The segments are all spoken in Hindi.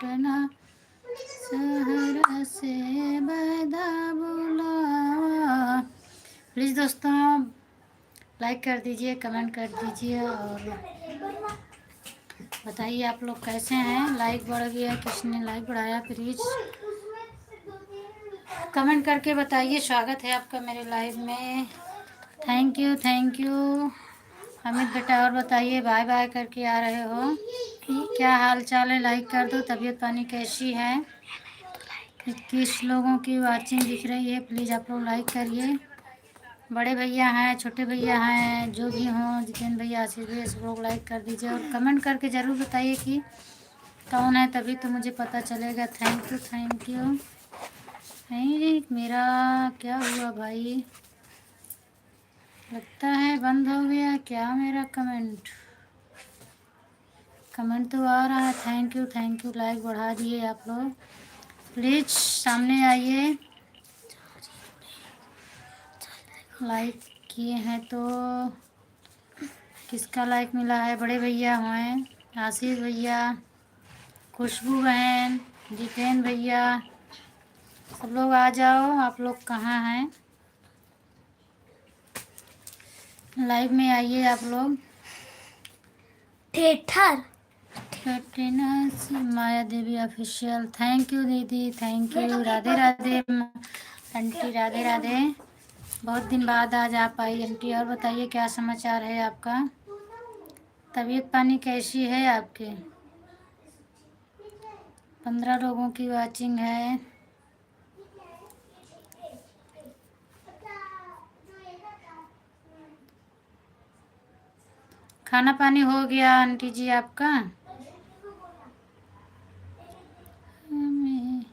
पटना शहर से वादा बुलावा। प्लीज़ दोस्तों लाइक कर दीजिए, कमेंट कर दीजिए और बताइए आप लोग कैसे हैं। लाइक बढ़ गया, किसने लाइक बढ़ाया प्लीज़ कमेंट करके बताइए। स्वागत है आपका मेरे लाइव में। Thank you thank you. Amit बेटा और बताइए, बाय बाय करके आ रहे हो, क्या हाल चाल है। लाइक कर दो। तबीयत पानी कैसी है। 21 लोगों की वाचिंग दिख रही है। प्लीज़ आप लोग लाइक करिए। बड़े भैया हैं, छोटे भैया हैं, जो भी हों, जितेंद्र भैया, आशीष भैया, सब लोग लाइक कर दीजिए और कमेंट करके ज़रूर बताइए कि कौन है, तभी तो मुझे पता चलेगा। Thank you thank you. नहीं मेरा क्या हुआ भाई, लगता है बंद हो गया क्या मेरा कमेंट। कमेंट तो आ रहा है। थैंक यू लाइक बढ़ा दिए आप लोग। प्लीज़ सामने आइए। लाइक किए हैं तो किसका लाइक मिला है। बड़े भैया हैं, आशीष भैया, खुशबू बहन, जितेंद्र भैया, सब लोग आ जाओ। आप लोग कहाँ हैं, लाइव में आइए आप लोग। Theatre fitness Maya Devi official. Thank you दीदी, thank you. Radhe Radhe aunty, Radhe Radhe. बहुत दिन बाद आज आप आई आंटी। और बताइए क्या समाचार है आपका, तबीयत पानी कैसी है आपके। 15 लोगों की वाचिंग है। खाना पानी हो गया आंटी जी आपका। हमें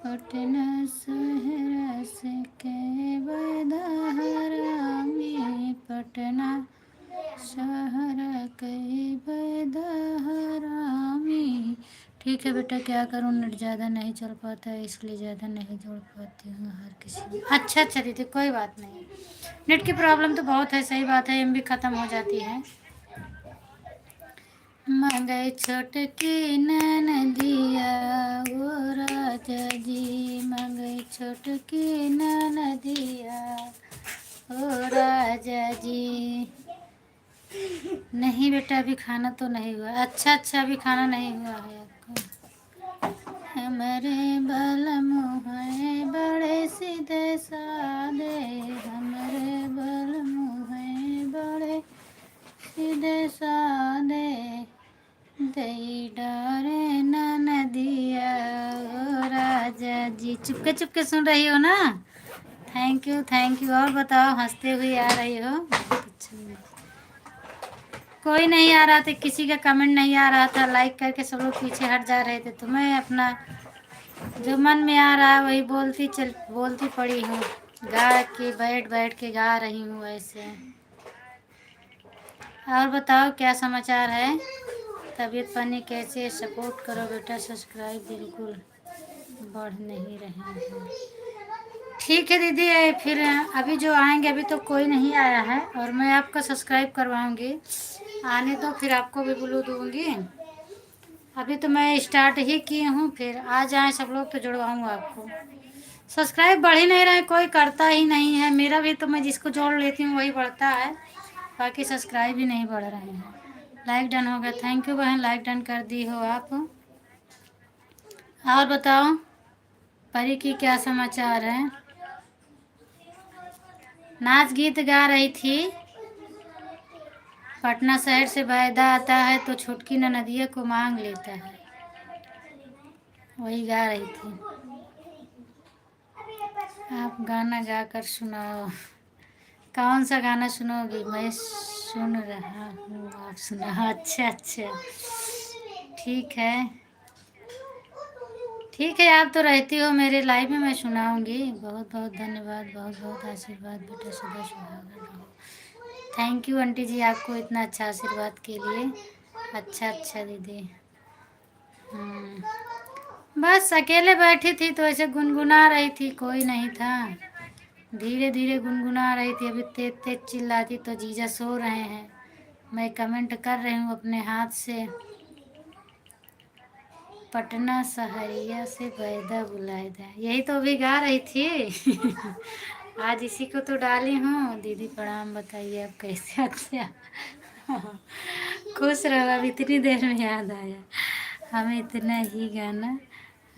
पटना शहर से के बदहरामी, पटना शहर के बदहरामी। ठीक है बेटा, क्या करूँ, नेट ज़्यादा नहीं चल पाता है इसलिए ज़्यादा नहीं जोड़ पाती हूँ हर किसी में। अच्छा अच्छा दीदी, कोई बात नहीं। नेट की प्रॉब्लम तो बहुत है, सही बात है, एमबी ख़त्म हो जाती है। मंगई छोटकी ननदिया वो राजा जी, मंगई छोटकी ननदिया ओ राजा जी। नहीं बेटा अभी खाना तो नहीं हुआ। अच्छा अच्छा, अभी खाना नहीं हुआ है आपका। हमारे बलमु हैं बड़े सीधे सादे, हमारे बलमु हैं बड़े सीधे सादे, दई डारे नदिया ओ राजा जी। चुपके चुपके सुन रही हो ना। Thank you. और बताओ, हंसते हुए आ रही हो, बहुत अच्छा। कोई नहीं आ रहा था, किसी का कमेंट नहीं आ रहा था, लाइक करके सब लोग पीछे हट जा रहे थे, तो मैं अपना जो मन में आ रहा है वही बोलती पड़ी हूँ। गा के बैठ बैठ के गा रही हूँ ऐसे। और बताओ क्या समाचार है, तबीयत पानी कैसे है। सपोर्ट करो बेटा, सब्सक्राइब बिल्कुल बढ़ नहीं रहे हैं। ठीक है दीदी, फिर अभी जो आएंगे, अभी तो कोई नहीं आया है और मैं आपका सब्सक्राइब करवाऊंगी। आने तो फिर आपको भी ब्लू दूंगी। अभी तो मैं स्टार्ट ही की हूँ, फिर आ जाएं सब लोग तो जुड़वाऊंगा आपको। सब्सक्राइब बढ़ ही नहीं रहे, कोई करता ही नहीं है। मेरा भी तो मैं जिसको जोड़ लेती हूँ वही बढ़ता है, बाकी सब्सक्राइब ही नहीं बढ़ रहे हैं। लाइक डन हो गया। थैंक यू बहन, लाइक डन कर दी हो आप। और बताओ परी की क्या समाचार है। नाच गीत गा रही थी। पटना शहर से वायदा आता है तो छुटकी ननदिया को मांग लेता है, वही गा रही थी। आप गाना गा कर सुनाओ। कौन सा गाना सुनोगी। मैं सुन रहा हूँ, आप सुना। अच्छा अच्छा, ठीक है ठीक है। आप तो रहती हो मेरे लाइफ में, मैं सुनाऊंगी। बहुत बहुत धन्यवाद, बहुत बहुत आशीर्वाद बेटा, सदा सुहागन रहो। थैंक यू आंटी जी, आपको इतना अच्छा आशीर्वाद के लिए। अच्छा अच्छा दीदी। बस अकेले बैठी थी तो ऐसे गुनगुना रही थी, कोई नहीं था। धीरे धीरे गुनगुना रही थी। अभी तेज तेज चिल्लाती तो जीजा सो रहे हैं, मैं कमेंट कर रही हूँ अपने हाथ से। पटना सहरिया से बैदा बुलाएदा, यही तो अभी गा रही थी। आज इसी को तो डाली हूँ। दीदी प्रणाम, बताइए आप कैसे? अच्छा। खुश रहो, अब इतनी देर में याद आया। हमें इतना ही गाना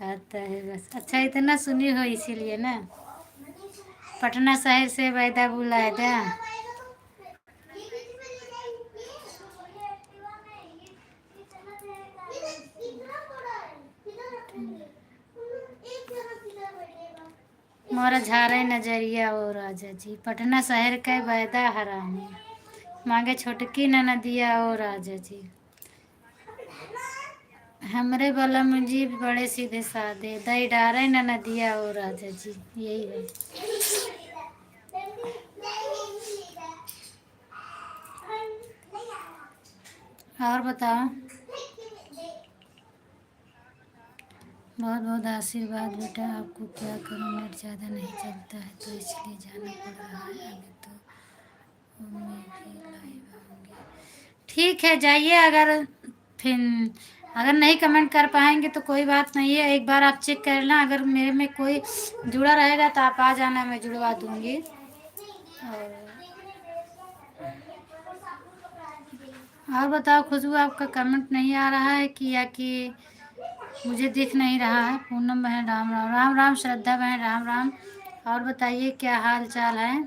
आता है बस। अच्छा, इतना सुनी हो इसीलिए ना। पटना शहर से बैदा बुलाएदा। मोरा झारे नजरिया ओ राजा जी, पटना शहर के बैदा हरामी, मांगे छोटकी न नदिया ओ राजा जी। हमरे बलम जी बड़े सीधे साधे, दई डारे न नदिया ओ राजा जी, यही है। और बताओ। बहुत बहुत आशीर्वाद बेटा, आपको क्या करूँ, नेट ज़्यादा नहीं चलता है तो इसलिए जाना पड़ रहा है। आगे तो मैं भी लाइव आऊँगी। ठीक है, जाइए। अगर फिर अगर नहीं कमेंट कर पाएंगे तो कोई बात नहीं है, एक बार आप चेक कर लेना। अगर मेरे में कोई जुड़ा रहेगा तो आप आ जाना, मैं जुड़वा दूँगी। और बताओ खुशबू, आपका कमेंट नहीं आ रहा है कि या कि मुझे दिख नहीं रहा है? पूनम बहन राम राम। राम राम श्रद्धा बहन राम राम। और बताइए क्या हाल चाल है?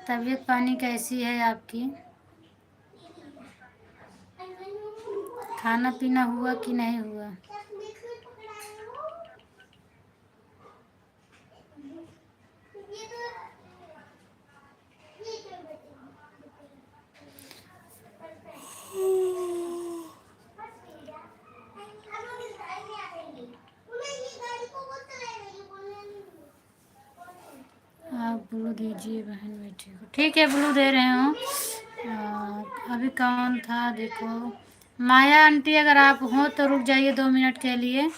तबीयत पानी कैसी है आपकी? खाना पीना हुआ कि नहीं हुआ? आप ब्लू दीजिए बहन बेटी को। ठीक है, ब्लू दे रहे हूँ। अभी कौन था देखो। माया आंटी, अगर आप हो तो रुक जाइए 2 मिनट के लिए।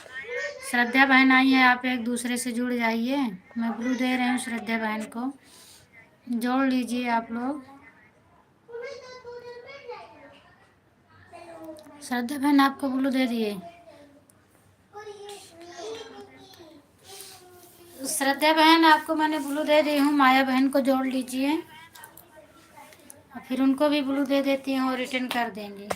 श्रद्धा बहन आई है, आप एक दूसरे से जुड़ जाइए। मैं ब्लू दे रही हूँ श्रद्धा बहन को, जोड़ लीजिए आप लोग। श्रद्धा बहन आपको ब्लू दे दिए। श्रद्धा बहन आपको मैंने ब्लू दे दी हूँ, माया बहन को जोड़ लीजिए। और फिर उनको भी ब्लू दे देती हूँ और रिटर्न कर देंगे।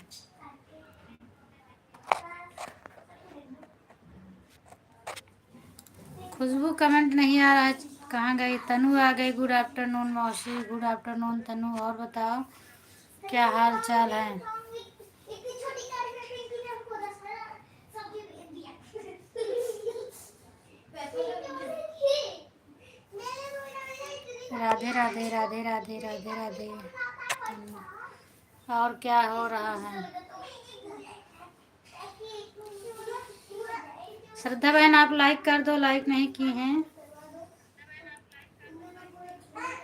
खुशबू कमेंट नहीं आ रहा है, कहाँ गई? तनु आ गई। गुड आफ्टरनून मौसी, गुड आफ्टरनून तनु। और बताओ क्या हाल चाल है? राधे राधे राधे राधे राधे राधे। और क्या हो रहा है? श्रद्धा बहन आप लाइक कर दो, लाइक नहीं की हैं।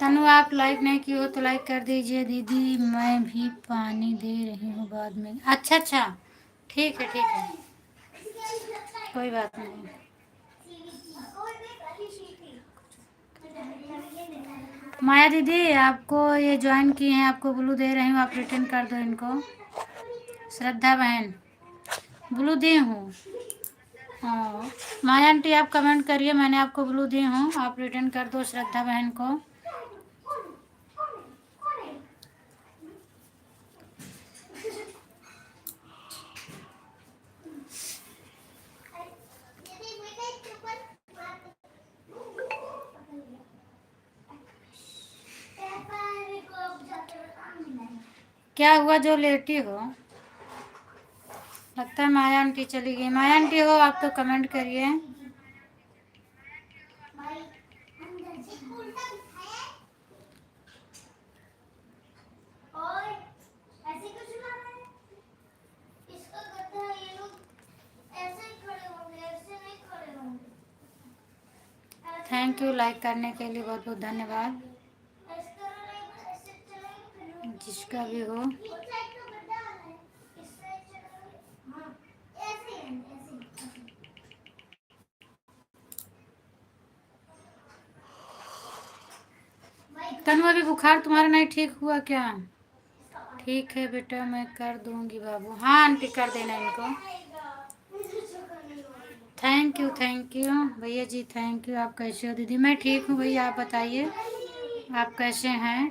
तनु आप लाइक नहीं की हो तो लाइक कर दीजिए। दीदी मैं भी पानी दे रही हूँ बाद में। अच्छा अच्छा, ठीक है ठीक है, कोई बात नहीं। माया दीदी आपको ये ज्वाइन किए हैं, आपको ब्लू दे रही हूँ, आप रिटर्न कर दो इनको। श्रद्धा बहन ब्लू दी हूँ। हाँ माया आंटी आप कमेंट करिए, मैंने आपको ब्लू दी हूँ, आप रिटर्न कर दो श्रद्धा बहन को। क्या हुआ जो लेटी हो? लगता है माया आंटी चली गई। माया आंटी हो आप तो कमेंट करिए। थैंक यू लाइक करने के लिए, बहुत बहुत धन्यवाद जिसका भी हो। तनु अभी बुखार तुम्हारा नहीं ठीक हुआ क्या? ठीक है बेटा, मैं कर दूंगी बाबू। हाँ आंटी, कर देना इनको। थैंक यू भैया जी, थैंक यू। आप कैसे हो दीदी? मैं ठीक हूँ भैया, आप बताइए आप कैसे हैं?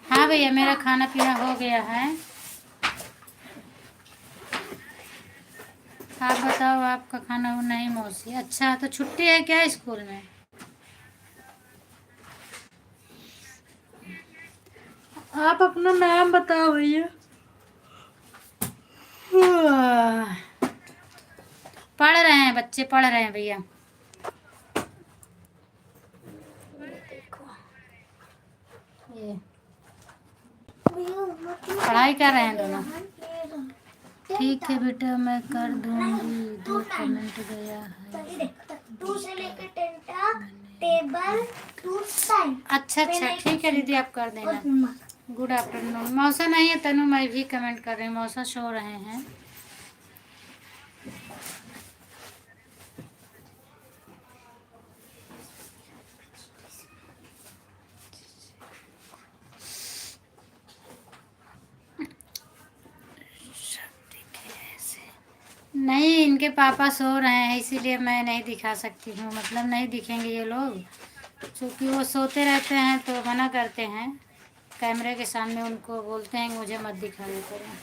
हाँ भैया, मेरा खाना पीना हो गया है। आप बताओ, आपका खाना हो? नहीं मौसी, अच्छा तो छुट्टी है क्या स्कूल में? आप अपना नाम बताओ भैया। पढ़ रहे हैं बच्चे, पढ़ रहे हैं भैया। ये पढ़ाई कर रहे हैं दोनों। ठीक है बेटा, मैं कर दूंगी। 2 कमेंट गया है। अच्छा अच्छा, ठीक है दीदी, आप कर देना। Good afternoon. मौसा नहीं है तनु, मैं भी कमेंट कर रही हूँ। मौसा सो रहे हैं। नहीं, इनके पापा सो रहे हैं, इसीलिए मैं नहीं दिखा सकती हूँ। मतलब नहीं दिखेंगे ये लोग, क्योंकि वो सोते रहते हैं तो मना करते हैं। कैमरे के सामने उनको बोलते हैं मुझे मत दिखाया करो।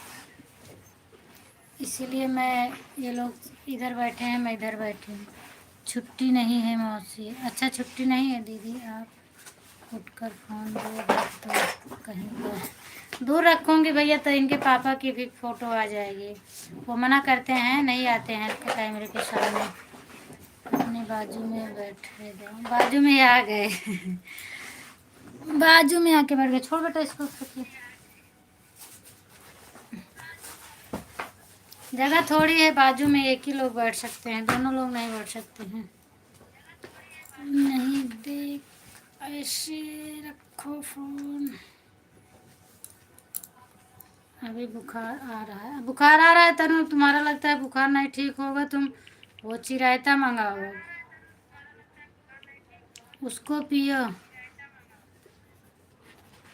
इसीलिए मैं, ये लोग इधर बैठे हैं, मैं इधर बैठी हूँ। छुट्टी नहीं है मौसी? अच्छा छुट्टी नहीं है दीदी। आप उठकर फ़ोन दोगे तो कहीं पर दूर रखूँगी भैया, तो इनके पापा की भी फ़ोटो आ जाएगी। वो मना करते हैं, नहीं आते हैं कैमरे के सामने। अपने बाजू में बैठे गए, बाजू में आ गए। बाजू में आके बैठ गए। छोड़ बेटा इसको। जगह थोड़ी है, बाजू में एक ही लोग बैठ सकते हैं, दोनों लोग नहीं बैठ सकते हैं। नहीं देख, ऐसे रखो फोन। अभी बुखार आ रहा है, बुखार आ रहा है तनु, तुम्हारा लगता है बुखार नहीं ठीक होगा, तुम वो चिरायता मंगाओ, उसको पियो।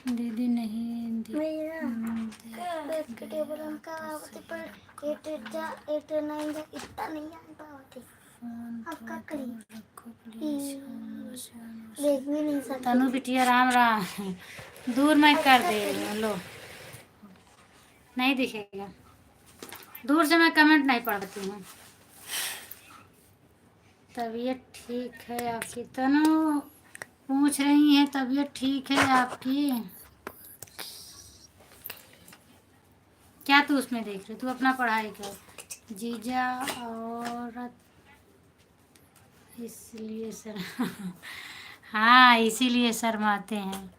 दीदी नहीं तनु बिटिया, राम राम। दूर में कर दे लो, नहीं दिखेगा। दूर से मैं कमेंट नहीं पढ़ती हूँ। तबीयत ठीक है आपकी तनु? पूछ रही हैं तबीयत ठीक है आपकी? क्या तू उसमें देख रही? तू अपना पढ़ाई कर। जीजा औरत इसलिए सर। हाँ, इसीलिए शर्माते हैं।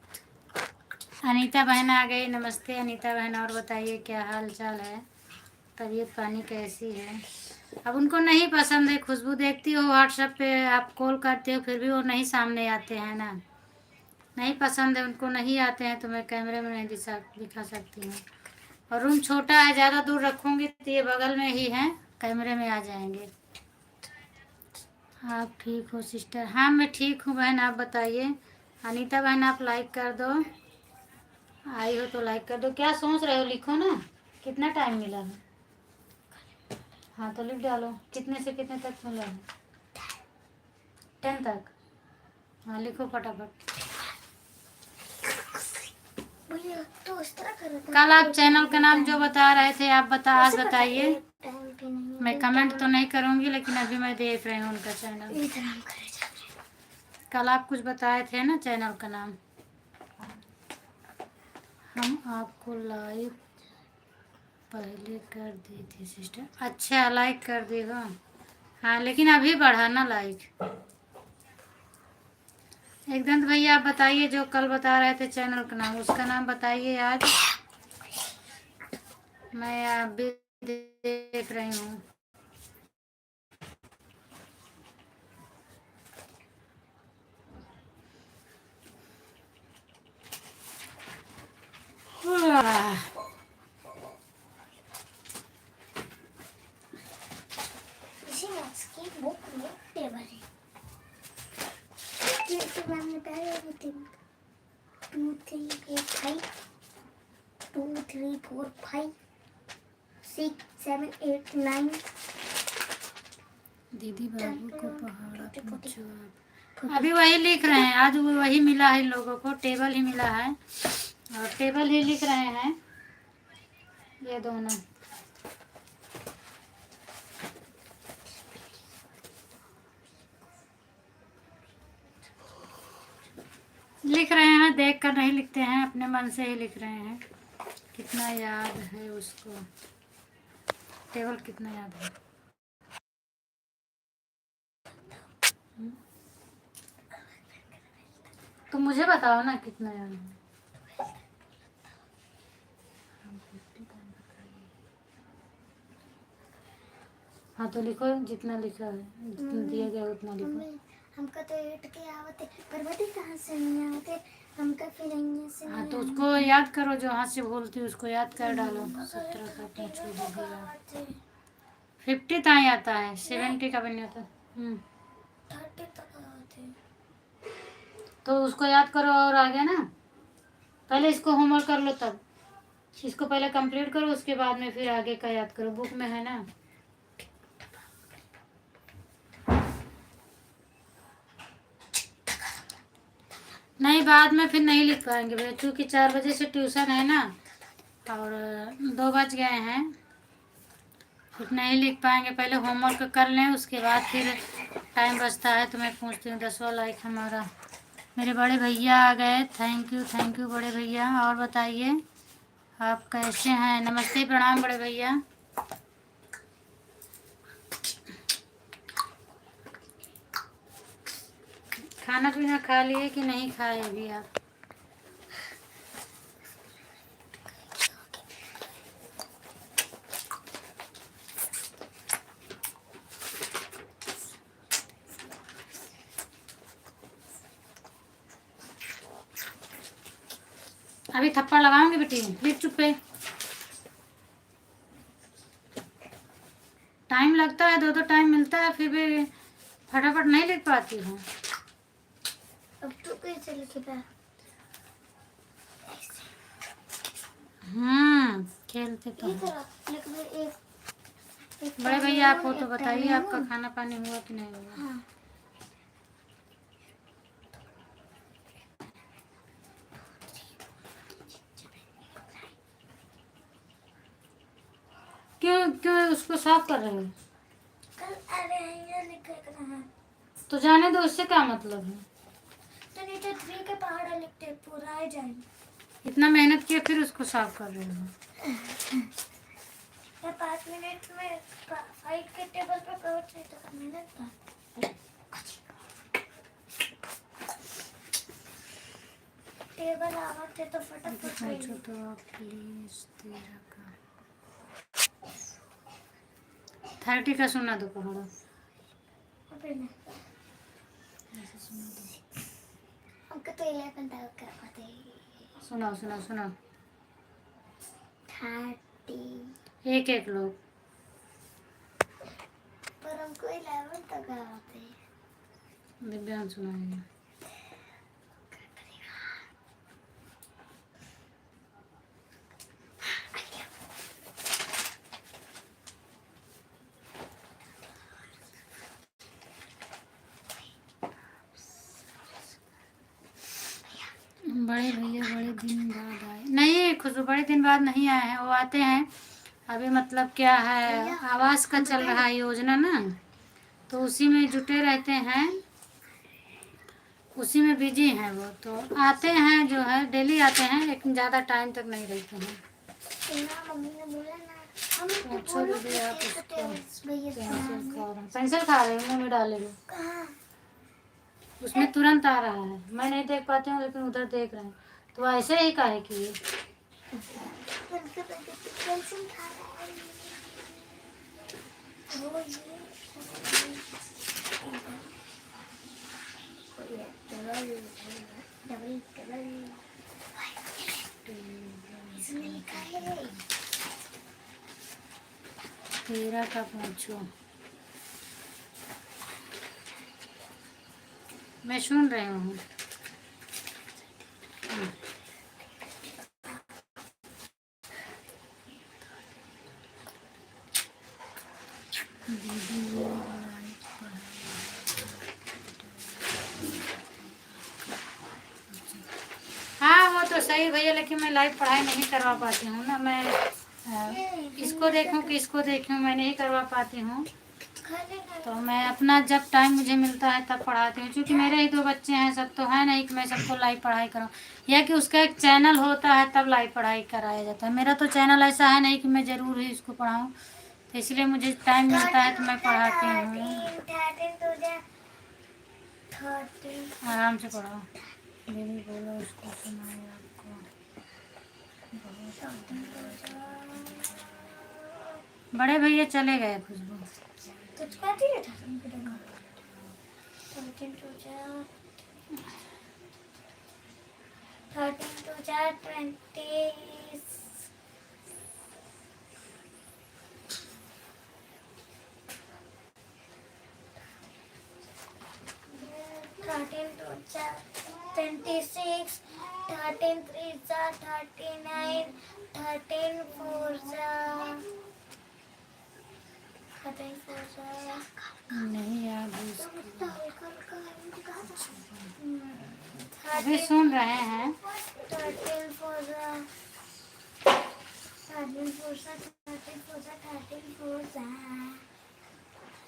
अनीता बहन आ गई। नमस्ते अनीता बहन, और बताइए क्या हाल चाल है? तबीयत पानी कैसी है? अब उनको नहीं पसंद है खुशबू, देखती हो व्हाट्सएप पे आप कॉल करते हो, फिर भी वो नहीं सामने आते हैं ना। नहीं पसंद है उनको, नहीं आते हैं, तो मैं कैमरे में नहीं दिखा सकती हूँ। और रूम छोटा है, ज़्यादा दूर रखूँगी तो ये बगल में ही है, कैमरे में आ जाएंगे। आप ठीक हो सिस्टर? हाँ मैं ठीक हूँ बहन, आप बताइए। अनीता बहन आप लाइक कर दो, आई हो तो लाइक कर दो। क्या सोच रहे हो? लिखो ना, कितना टाइम मिला है? हाँ तो लिख डालो, कितने से कितने तक मिला है? 10 तक। हाँ लिखो फटाफट। तो कल आप चैनल का नाम जो बता रहे थे, आप आज बताइए। मैं कमेंट तो नहीं करूँगी, लेकिन अभी मैं देख रही हूँ उनका चैनल। कल आप कुछ बताए थे ना चैनल का नाम। हम आपको लाइक पहले कर दी थी सिस्टर। अच्छा, लाइक कर देगा। हाँ लेकिन अभी बढ़ा ना लाइक। एकदम भैया आप बताइए, जो कल बता रहे थे चैनल का नाम, उसका नाम बताइए आज। मैं अभी देख रही हूँ। एक बुक में टेबल है। तो मैंने पहले 2 3 8 5 2 3 4 5 6 7 8 9। दीदी बाबू को पहाड़ा पूछो आप। अभी वही लिख रहे हैं, आज वो वही मिला है लोगों को, टेबल ही मिला है और टेबल ही लिख रहे हैं ये दोनों। लिख रहे हैं, देख कर नहीं लिखते हैं, अपने मन से ही लिख रहे हैं। कितना याद है उसको, टेबल कितना याद है। तो मुझे बताओ ना कितना याद है। हाँ तो लिखो, जितना लिखा है, जितना दिया गया उतना लिखो। हमका तो 8 के आवते, पर बता कहाँ से नहीं आवते, हमका फिर यहाँ से। हाँ तो उसको याद करो, जो हाथ से बोलती है उसको याद कर डालो। 17 का पूछो दीदी, 50 तक आता है, 70 का भी नहीं आता। 30 तक आते। तो उसको याद करो और आ गया ना। पहले इसको होमवर्क कर लो, तब इसको पहले कंप्लीट करो, उसके बाद में फिर आगे का याद करो, बुक में है ना। नहीं, बाद में फिर नहीं लिख पाएंगे भैया, क्योंकि 4 बजे से ट्यूशन है ना और 2 बज गए हैं, फिर नहीं लिख पाएंगे। पहले होमवर्क कर लें, उसके बाद फिर टाइम बचता है तो मैं पूछती हूँ। 10वां लाइक हमारा। मेरे बड़े भैया आ गए, थैंक यू बड़े भैया। और बताइए आप कैसे हैं। नमस्ते, प्रणाम बड़े भैया। खाना पीना खा लिए कि नहीं खाए अभी आप। अभी थप्पड़ लगाऊंगी बेटी, लिख चुप पे। टाइम लगता है, 2 टाइम मिलता है, फिर भी फटाफट नहीं लिख पाती हूँ। अब तो कैसे लिखेगा। खेलते तो एक बड़े भैया आप हो तो बताइए, आपका खाना पानी हुआ कि नहीं हुआ। हाँ। क्यों क्यों उसको साफ कर रहे हो। कल अरे ये लिखना है तो जाने दो, उससे क्या मतलब है। तो नीचे 3 के पहाड़ा लिखते पूरा आ जाएंगे। इतना मेहनत किया फिर उसको साफ कर रहे हो। मैं 5 मिनट में 5 के टेबल पर पहुंच गई तो मेहनत था। टेबल आवाते तो फटाफट पूछो तो आप प्लीज। 13 का 30 का सुना दो पहाड़ा। हमको तो 11 तक कर पाते। सुनाओ सुनाओ सुनाओ। 30 एक एक लोग। पर हमको 11 तक आते। दिव्यांग सुनाएंगे। बड़े भैया बड़े दिन बाद आए नहीं, खुशबू बड़े दिन बाद नहीं आए हैं, वो आते हैं। अभी मतलब क्या है, आवास का चल रहा है योजना ना, तो उसी में जुटे रहते हैं, उसी में बिजी हैं वो। तो आते हैं, जो है डेली आते हैं, लेकिन ज़्यादा टाइम तक नहीं रहते हैं। मम्मी ने बोला ना हम अच्छा दीदी आप उसको पेंसिल खा रहे हो, मुँह में डाले हो। उसमें तुरंत आ रहा है, मैं नहीं देख पाती हूँ लेकिन उधर देख रहे हैं, तो ऐसे ही काहे किए। इसमें लिखा है 13 का पूछो। मैं सुन रही हूँ। हाँ वो तो सही भैया, लेकिन मैं लाइव पढ़ाई नहीं करवा पाती हूँ ना। मैं इसको देखूँ कि इसको देखूँ, मैं नहीं करवा पाती हूँ। तो मैं अपना जब टाइम मुझे मिलता है तब पढ़ाती हूँ, क्योंकि मेरे ही 2 बच्चे हैं, सब तो है नहीं कि मैं सबको लाइव पढ़ाई करूँ, या कि उसका एक चैनल होता है तब लाइव पढ़ाई कराया जाता है। मेरा तो चैनल ऐसा है नहीं कि मैं ज़रूर ही इसको पढ़ाऊँ, तो इसलिए मुझे टाइम मिलता है तो मैं पढ़ाती हूँ। आराम से पढ़ो, दीदी बोलो उसको सुनाओ आपको। बड़े भैया चले गए खुशबू। Thirteen two 26, 13 3 39, 13 4 13 4 नहीं याद है उसको। अभी सुन रहे हैं। 13 4 13 4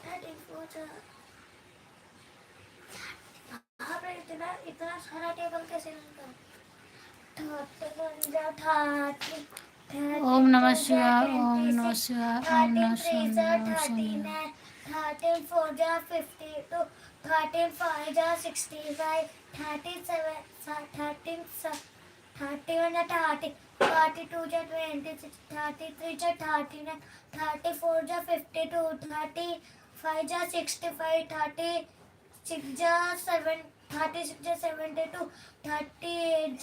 13 4 इतना इतना सारा टेबल कैसे मिलता? ओम नमः शिवाय, ओम नमः शिवाय, ओम नमः शिवाय। 13 4 52, 13 5 65, 37 13 31 30, 42 26, 33 39, 34 52, 35 65, 36 7, 36 72, 38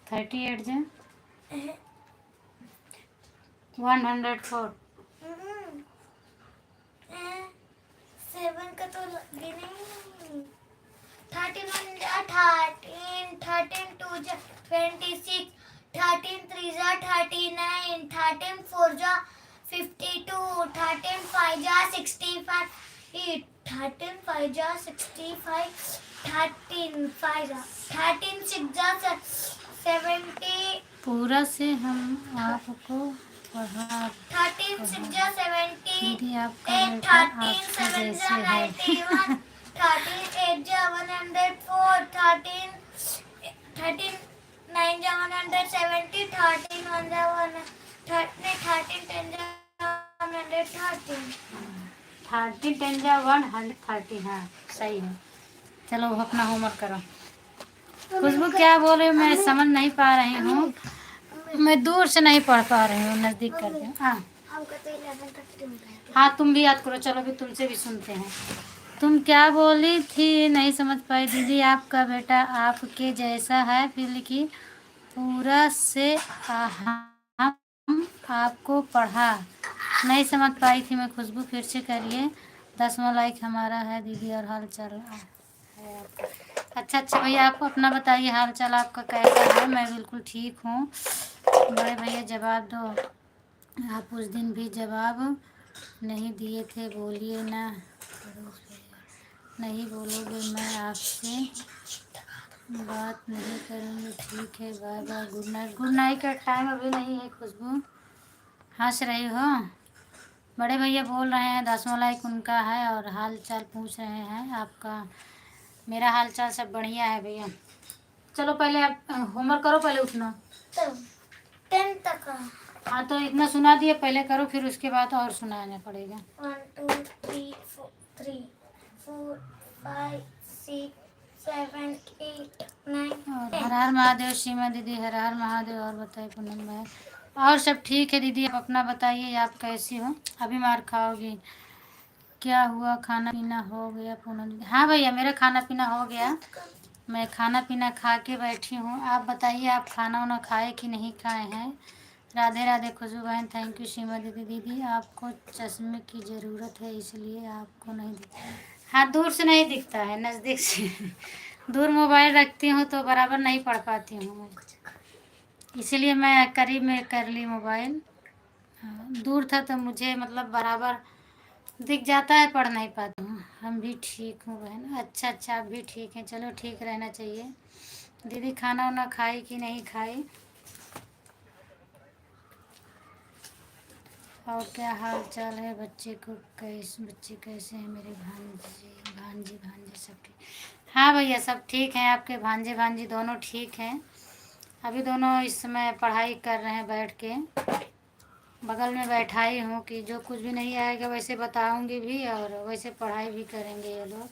38 जो 104। 7 का तो लगे नहीं। 31 13, 13 2 26, 13 3 39, 13 4 52, 13 5 65, 13 5 65, 13 5 13 6 70, पूरा से हम आपको पढ़ा। 13 6 70, दीदी आपका 8 बेटा 13 आपके 7 जैसे है। 91, 13 8 104, 13 13 9 170, 13 1 13 10 130। 30 10 जा 130। हाँ सही है। चलो अपना होमवर्क करो। खुशबू क्या बोल रही हूँ मैं समझ नहीं पा रही हूँ। मैं दूर से नहीं पढ़ पा रही हूँ, नज़दीक करके। हाँ हमका तो 11:30 हो गया। हाँ तुम भी याद करो। चलो भी तुमसे भी सुनते हैं। तुम क्या बोली थी नहीं समझ पाई दीदी। आपका बेटा आपके जैसा है, फिर लिखी पूरा से हम आपको पढ़ा। नहीं समझ पाई थी मैं खुशबू, फिर से करिए। 10वां लाइक हमारा है दीदी, और हाल चाल है आपका। अच्छा भैया आप अपना बताइए, हाल चाल आपका कैसा है। मैं बिल्कुल ठीक हूँ। बड़े भैया जवाब दो। आप उस दिन भी जवाब नहीं दिए थे, बोलिए ना। नहीं बोलोगे मैं आपसे बात नहीं करूँगी। ठीक है bye bye, good night. Good night का टाइम अभी नहीं है खुशबू, हंस रही हो। बड़े भैया बोल रहे हैं 10वां लाइक उनका है, और हाल चाल पूछ रहे हैं आपका। मेरा हाल चाल सब बढ़िया है भैया। चलो पहले आप होमवर्क करो, पहले उठना। 10 तक। हाँ तो इतना सुना दिया, पहले करो, फिर उसके बाद और सुनाना पड़ेगा। 1 2 3 4 5 6 7 8 9 और 10। हर हर महादेव सीमा दीदी, हर हर महादेव। और बताइए पूनम में और सब ठीक है दीदी। आप अपना बताइए, आप कैसी हो। अभी मार खाओगी। क्या हुआ, खाना पीना हो गया पूनम दीदी। हाँ भैया मेरा खाना पीना हो गया। मैं खाना पीना खा के बैठी हूँ। आप बताइए आप खाना वाना खाए कि नहीं खाए हैं। राधे राधे खुशबू बहन, थैंक यू। सीमा दीदी, दीदी आपको चश्मे की ज़रूरत है इसलिए आपको नहीं दिखता। हाँ, दूर से नहीं दिखता है, नज़दीक से दूर मोबाइल रखती हूँ तो बराबर नहीं पढ़ पाती हूँ मैं, इसीलिए मैं करीब में कर ली मोबाइल। हाँ, दूर था तो मुझे मतलब बराबर दिख जाता है, पढ़ नहीं पाती हूँ। हम भी ठीक हूँ बहन। अच्छा अच्छा, आप भी ठीक हैं, चलो ठीक रहना चाहिए। दीदी खाना वाना खाई कि नहीं खाई, और क्या हाल चाल है? बच्चे कैसे हैं मेरे? भांजे सब ठीक? हाँ भैया सब ठीक हैं, आपके भांजे भांजी दोनों ठीक हैं। अभी दोनों इस समय पढ़ाई कर रहे हैं बैठ के, बगल में बैठाई हूँ कि जो कुछ भी नहीं आएगा वैसे बताऊँगी भी और वैसे पढ़ाई भी करेंगे ये लोग।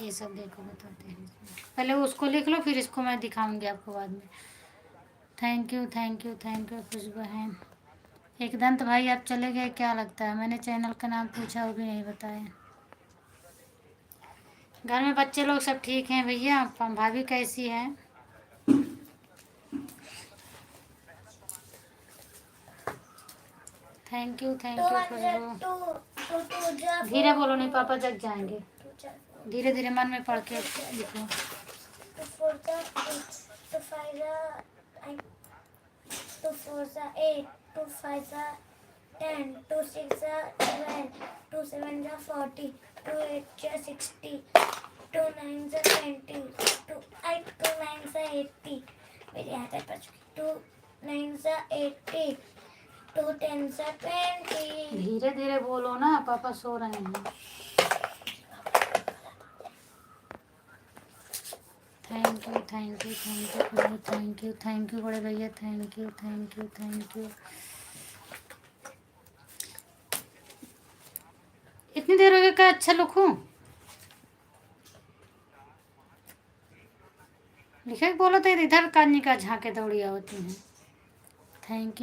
ये सब देखो बताते हैं, पहले उसको लिख लो फिर इसको मैं दिखाऊंगी आपको बाद में। Thank you thank you thank you खुशबू बहन। एकदंत भाई आप चले गए क्या लगता है? मैंने चैनल का नाम पूछा वो भी नहीं बताया। घर में बच्चे लोग सब ठीक हैं भैया? भाभी कैसी है? थैंक यू खुशबू। धीरे बोलो नहीं पापा जग जाएंगे, धीरे धीरे मन में पढ़ के लिखो। Two fours are 8, two fives are 10, two six are 12, two sevens are 40, two eights are 60, two nines are 20, two nines are 80. मेरी आदत पड़ चुकी. Two nines are 80, two tens are 20. धीरे धीरे बोलो ना, पापा सो रहे हैं। Thank you thank you thank you thank you thank you बड़े भैया, thank you thank you thank you. इतनी देर हो गई क्या? अच्छा लिखूं, लिखे बोलो तो इधर कानी का झांके दौड़िया होती हैं। थैंक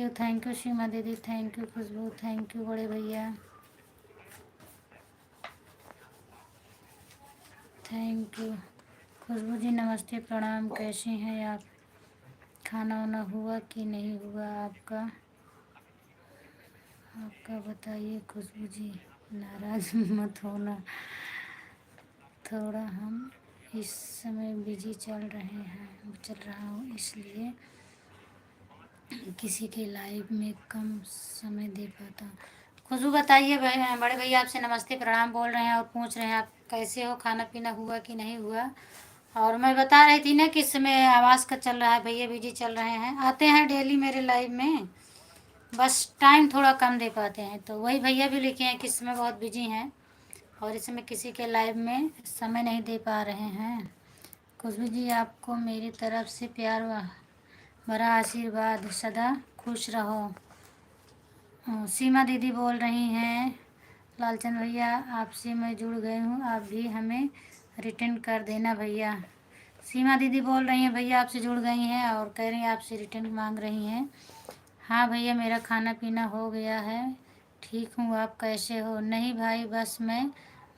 यू सीमा दीदी, thank you Khushboo, thank you बड़े भैया, थैंक यू। खुशबू जी नमस्ते प्रणाम, कैसी हैं आप? खाना वाना हुआ कि नहीं हुआ आपका बताइए खुशबू जी, नाराज़ मत होना, थोड़ा हम इस समय बिजी चल रहा हूँ इसलिए किसी के लाइव में कम समय दे पाता हूँ। खुशबू बताइए बड़े भैया आपसे नमस्ते प्रणाम बोल रहे हैं और पूछ रहे हैं आप कैसे हो, खाना पीना हुआ कि नहीं हुआ। और मैं बता रही थी ना कि इस समय आवाज़ का चल रहा है, भैया बिजी चल रहे हैं, आते हैं डेली मेरे लाइव में, बस टाइम थोड़ा कम दे पाते हैं। तो वही भैया भी लिखे हैं कि इस समय बहुत बिजी हैं और इस समय किसी के लाइव में समय नहीं दे पा रहे हैं। खुशबू जी आपको मेरी तरफ से प्यार भरा आशीर्वाद, सदा खुश रहो। सीमा दीदी बोल रही हैं, लालचंद भैया आपसे मैं जुड़ गई हूँ, आप भी हमें रिटर्न कर देना भैया। सीमा दीदी बोल रही हैं भैया आपसे जुड़ गई हैं और कह रही हैं आपसे रिटर्न मांग रही हैं। हाँ भैया मेरा खाना पीना हो गया है, ठीक हूँ, आप कैसे हो? नहीं भाई बस मैं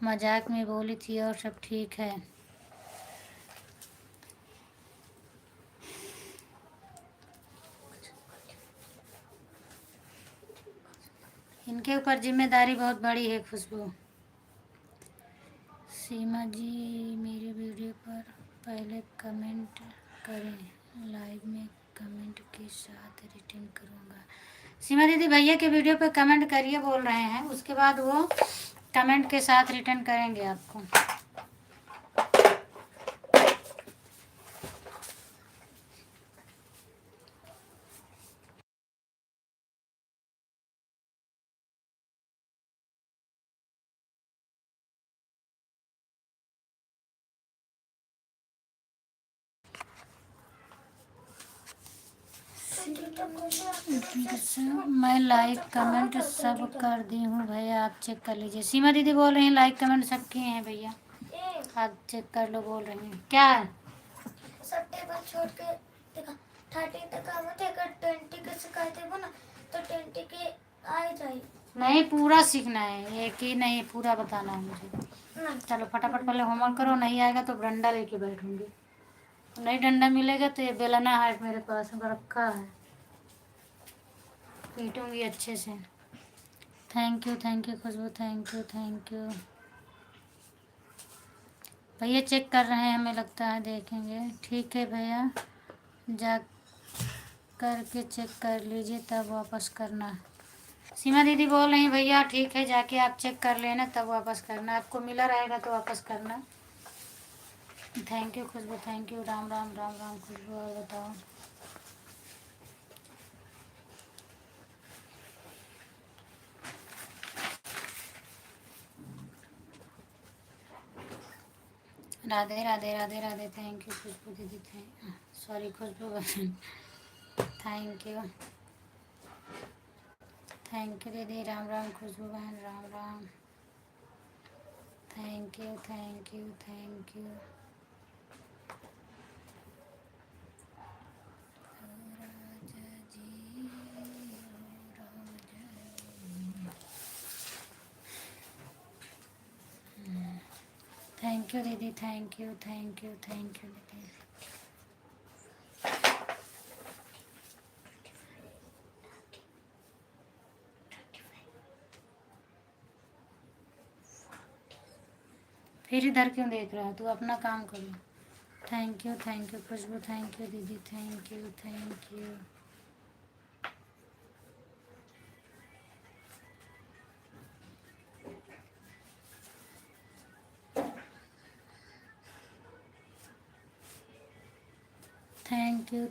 मजाक में बोली थी और सब ठीक है। इनके ऊपर जिम्मेदारी बहुत बड़ी है खुशबू। सीमा जी मेरे वीडियो पर पहले कमेंट करें, लाइव में कमेंट के साथ रिटर्न करूँगा। सीमा दीदी भैया के वीडियो पर कमेंट करिए बोल रहे हैं, उसके बाद वो कमेंट के साथ रिटर्न करेंगे आपको। मैं लाइक कमेंट सब कर दी हूँ भैया, आप चेक कर लीजिए। सीमा दीदी बोल रही हैं लाइक कमेंट सब किए हैं भैया, आप चेक कर लो बोल रही हैं। क्या है? सब टेबल छोड़ के देखा 30 तक आवत है, अगर 20 के सिखाए देबो ना तो 20 के आ जाए। नहीं पूरा सीखना है, एक ही नहीं पूरा बताना है मुझे। चलो फटाफट पहले होमवर्क करो, नहीं आएगा तो डंडा लेके बैठूंगी, नहीं डंडा मिलेगा तो ये बेलना है मेरे पास रखा है। पीटूंगी अच्छे से। Thank you Khushboo, thank you. भैया चेक कर रहे हैं, हमें लगता है देखेंगे। ठीक है भैया, जा करके चेक कर लीजिए तब वापस करना। सीमा दीदी बोल रही भैया ठीक है, जाके आप चेक कर लेना तब वापस करना, आपको मिला रहेगा तो वापस करना। Thank you Khushboo, thank you. Ram Ram Ram Ram Khushbu. और बताओ। राधे राधे राधे राधे। थैंक यू खुशबू दीदी, सॉरी खुशबू बहन। थैंक यू दीदी। राम राम खुशबू बहन, Ram Ram. Thank you thank you. Thank you दीदी, थैंक यू दीदी। फिर इधर क्यों देख रहा है, तू अपना काम करो। Thank you Khushboo, thank you दीदी, thank you.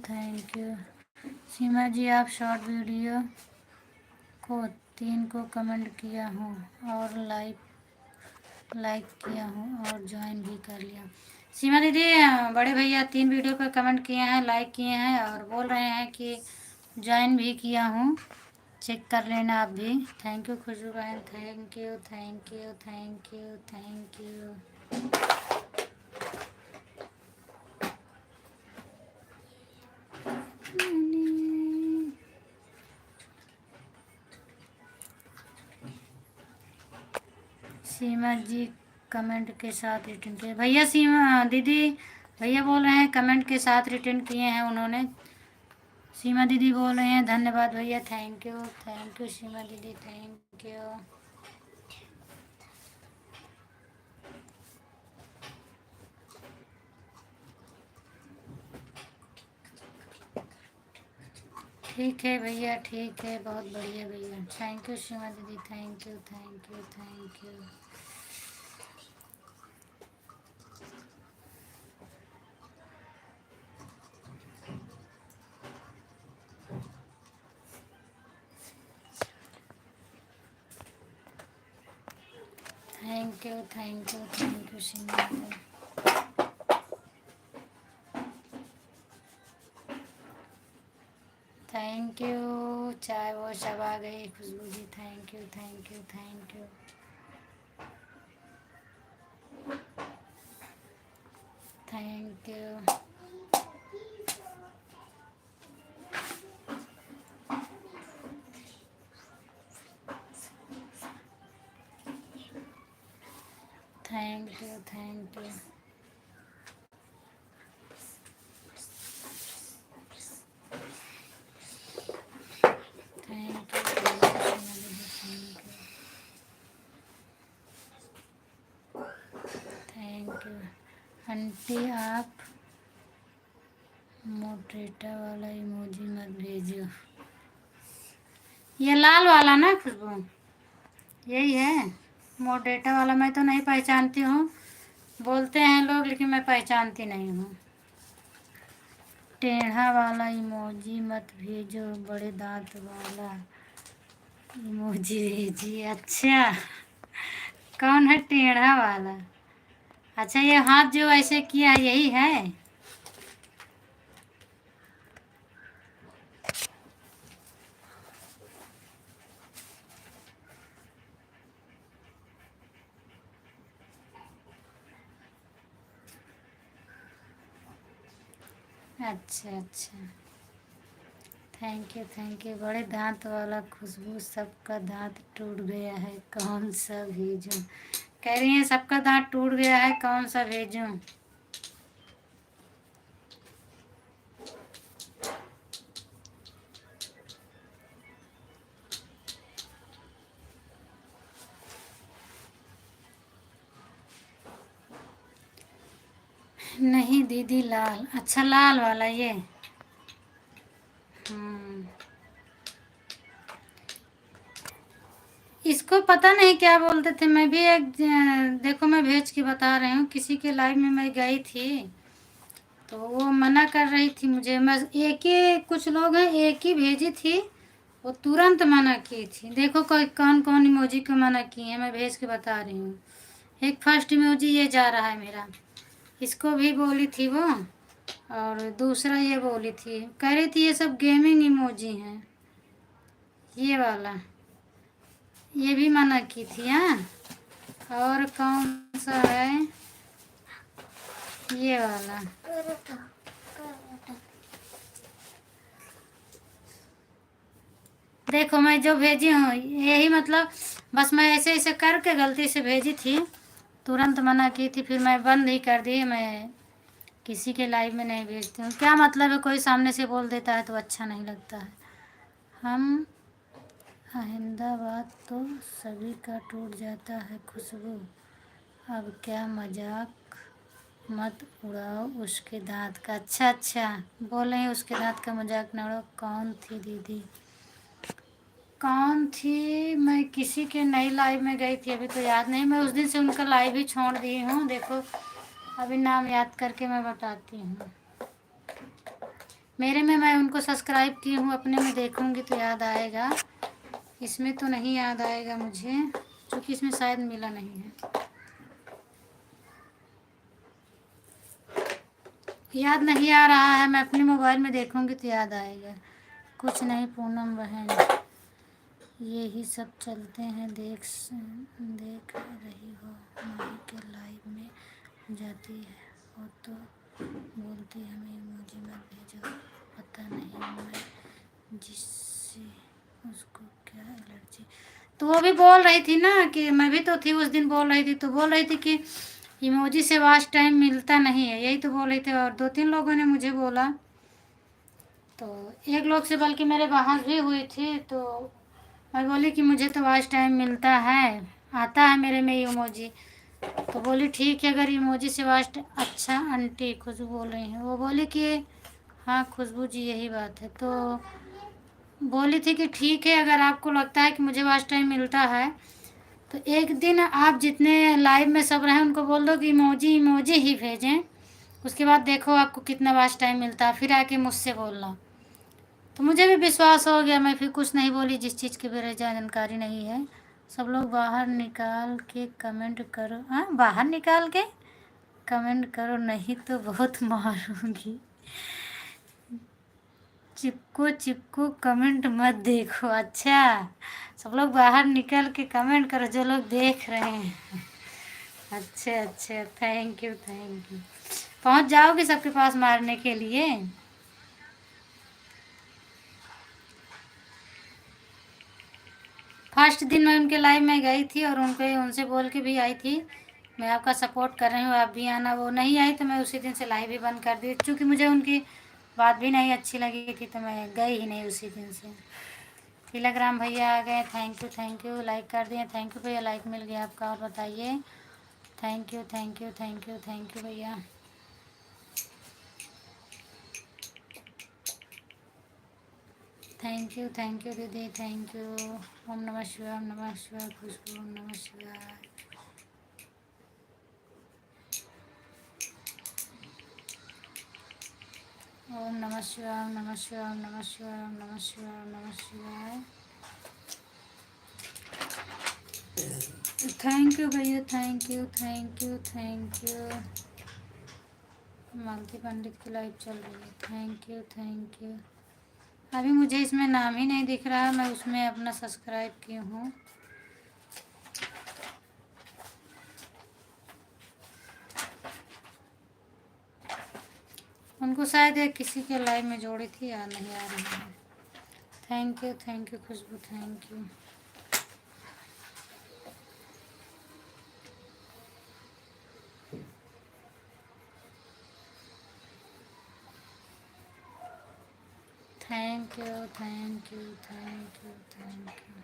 Thank you. Seema ji, आप शॉर्ट वीडियो को 3 को कमेंट किया हूँ और लाइक किया हूँ और ज्वाइन भी कर लिया। सीमा दीदी, बड़े भैया 3 वीडियो पर कमेंट किए हैं, लाइक किए हैं और बोल रहे हैं कि ज्वाइन भी किया हूँ, चेक कर लेना आप भी। थैंक यू खुशबू बहन, thank you. Seema ji comment के साथ रिटर्न किया भैया। सीमा दीदी, भैया बोल रहे हैं कमेंट के साथ रिटर्न किए हैं उन्होंने। सीमा दीदी बोल रहे हैं धन्यवाद भैया। थैंक यू सीमा दीदी, थैंक यू। ठीक है भैया, ठीक है, बहुत बढ़िया भैया। थैंक यू सीमा दीदी, thank you. Thank you Seema दीदी। Thank you. चाय वो सब आ गई Khushbu ji, thank you. Thank you thank you thank you thank you. Thank you aunty, आप मोटेटा वाला इमोजी मत भेजो। ये लाल वाला ना खुशबू, यही है मोटेटा वाला। मैं तो नहीं पहचानती हूँ, बोलते हैं लोग लेकिन मैं पहचानती नहीं हूँ। टेढ़ा वाला इमोजी मत भेजो, बड़े दांत वाला इमोजी भेजिए। अच्छा, कौन है टेढ़ा वाला? अच्छा, ये हाथ जो ऐसे किया है यही है। अच्छा अच्छा, थैंक यू। बड़े दांत वाला खुशबू, सबका दांत टूट गया है, कौन सा भेजूं? कह रही हैं सबका दांत टूट गया है, कौन सा भेजूं? नहीं दीदी, लाल। अच्छा, लाल वाला ये। हम्म। इसको पता नहीं क्या बोलते थे। मैं भी एक देखो, मैं भेज के बता रही हूँ। किसी के लाइव में मैं गई थी तो वो मना कर रही थी मुझे। मैं एक ही, कुछ लोग हैं, एक ही भेजी थी, वो तुरंत मना की थी। देखो कोई कौन कौन इमोजी को मना की है, मैं भेज के बता रही हूँ। एक फर्स्ट इमोजी ये जा रहा है मेरा, इसको भी बोली थी वो। और दूसरा ये बोली थी, कह रही थी ये सब गेमिंग इमोजी हैं। ये वाला ये भी मना की थी। हाँ, और कौन सा है, ये वाला। देखो मैं जो भेजी हूँ यही, मतलब बस मैं ऐसे ऐसे करके गलती से भेजी थी, तुरंत मना की थी। फिर मैं बंद ही कर दी। मैं किसी के लाइव में नहीं भेजती हूँ। क्या मतलब है, कोई सामने से बोल देता है तो अच्छा नहीं लगता है। हम अहमदाबाद तो सभी का टूट जाता है खुशबू, अब क्या मजाक मत उड़ाओ उसके दांत का। अच्छा अच्छा, बोले हैं उसके दांत का मजाक न उड़ाओ। कौन थी दीदी, कौन थी? मैं किसी के नई लाइव में गई थी, अभी तो याद नहीं। मैं उस दिन से उनका लाइव ही छोड़ दी हूँ। देखो अभी नाम याद करके मैं बताती हूँ। मेरे में मैं उनको सब्सक्राइब की हूँ, अपने में देखूँगी तो याद आएगा। इसमें तो नहीं याद आएगा मुझे, क्योंकि इसमें शायद मिला नहीं है। याद नहीं आ रहा है, मैं अपने मोबाइल में देखूँगी तो याद आएगा। कुछ नहीं पूनम बहन, यही सब चलते हैं। देख रही हो माही के लाइव में जाती है वो तो बोलती हमें इमोजी मत भेजो, पता नहीं मैं जिससे उसको क्या एलर्जी। तो वो भी बोल रही थी ना कि, मैं भी तो थी उस दिन, बोल रही थी। तो बोल रही थी कि इमोजी से वॉच टाइम मिलता नहीं है, यही तो बोल रही थी। और दो तीन लोगों ने मुझे बोला, तो एक लोग से बल्कि मेरे बहस भी हुई थी। तो मैं बोली कि मुझे तो वॉच टाइम मिलता है, आता है मेरे में इमोजी। तो बोली ठीक है, अगर इमोजी से वॉच। अच्छा आंटी खुशबू बोल रही हैं, वो बोली कि हाँ खुशबू जी यही बात है। तो बोली थी कि ठीक है, अगर आपको लगता है कि मुझे वॉच टाइम मिलता है तो एक दिन आप जितने लाइव में सब रहें उनको बोल दो कि इमोजी इमोजी ही भेजें। उसके बाद देखो आपको कितना वॉच टाइम मिलता है, फिर आके मुझसे बोलना। तो मुझे भी विश्वास हो गया, मैं फिर कुछ नहीं बोली। जिस चीज़ की मेरे जानकारी नहीं है। सब लोग बाहर निकाल के कमेंट करो। हाँ, बाहर निकाल के कमेंट करो, नहीं तो बहुत मारूंगी। चिपको चिपको कमेंट मत देखो। अच्छा, सब लोग बाहर निकल के कमेंट करो जो लोग देख रहे हैं। अच्छा अच्छा, थैंक यू थैंक यू। पहुंच जाओगे सबके पास मारने के लिए। फर्स्ट दिन मैं उनके लाइव में गई थी और उनसे बोल के भी आई थी, मैं आपका सपोर्ट कर रही हूँ, आप भी आना। वो नहीं आई तो मैं उसी दिन से लाइव ही बंद कर दी, क्योंकि मुझे उनकी बात भी नहीं अच्छी लगी थी। तो मैं गई ही नहीं उसी दिन से। तिलक भैया आ गए, थैंक यू। लाइक कर दिए, थैंक यू भैया, लाइक मिल गया आपका। और बताइए, thank you thank you thank you thank you भैया। थैंक यू दीदी, थैंक यू। ओम नमः शिवाय, ओम नमः शिवाय खुशबू, ओम नमः शिवाय। ओम नमः शिवाय, ओम नमः शिवाय, ओम नमः शिवाय, ओम नमः शिवाय, ओम नमः शिवाय। थैंक यू भैया, thank you thank you thank you. Malti Pandit की लाइव चल रही है, थैंक यू थैंक यू। अभी मुझे इसमें नाम ही नहीं दिख रहा है, मैं उसमें अपना सब्सक्राइब की हूँ। उनको शायद एक किसी के लाइव में जोड़ी थी, याद नहीं आ रही है। Thank you Khushboo, thank you. Thank you thank you thank you thank you.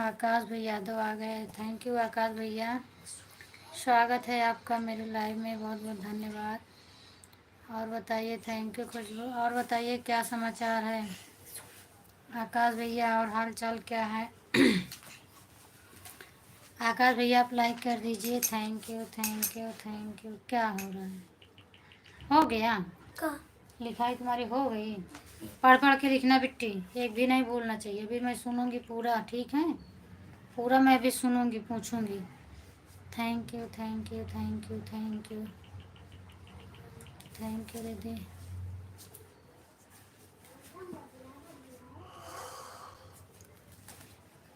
Akash भैया यादव आ गए। थैंक यू आकाश भैया, स्वागत है आपका मेरे लाइव में, बहुत बहुत धन्यवाद। और बताइए, थैंक यू खुशबू। और बताइए क्या समाचार है आकाश भैया, और हाल चाल क्या है? आकाश भैया आप लाइक कर दीजिए। Thank you thank you thank you. क्या हो रहा है? हो गया का लिखाई तुम्हारी हो गई? पढ़ पढ़ के लिखना बिट्टी, एक भी नहीं भूलना चाहिए। अभी मैं सुनूंगी पूरा, ठीक है? पूरा मैं भी सुनूंगी, पूछूंगी। Thank you thank you thank you thank you thank you दीदी।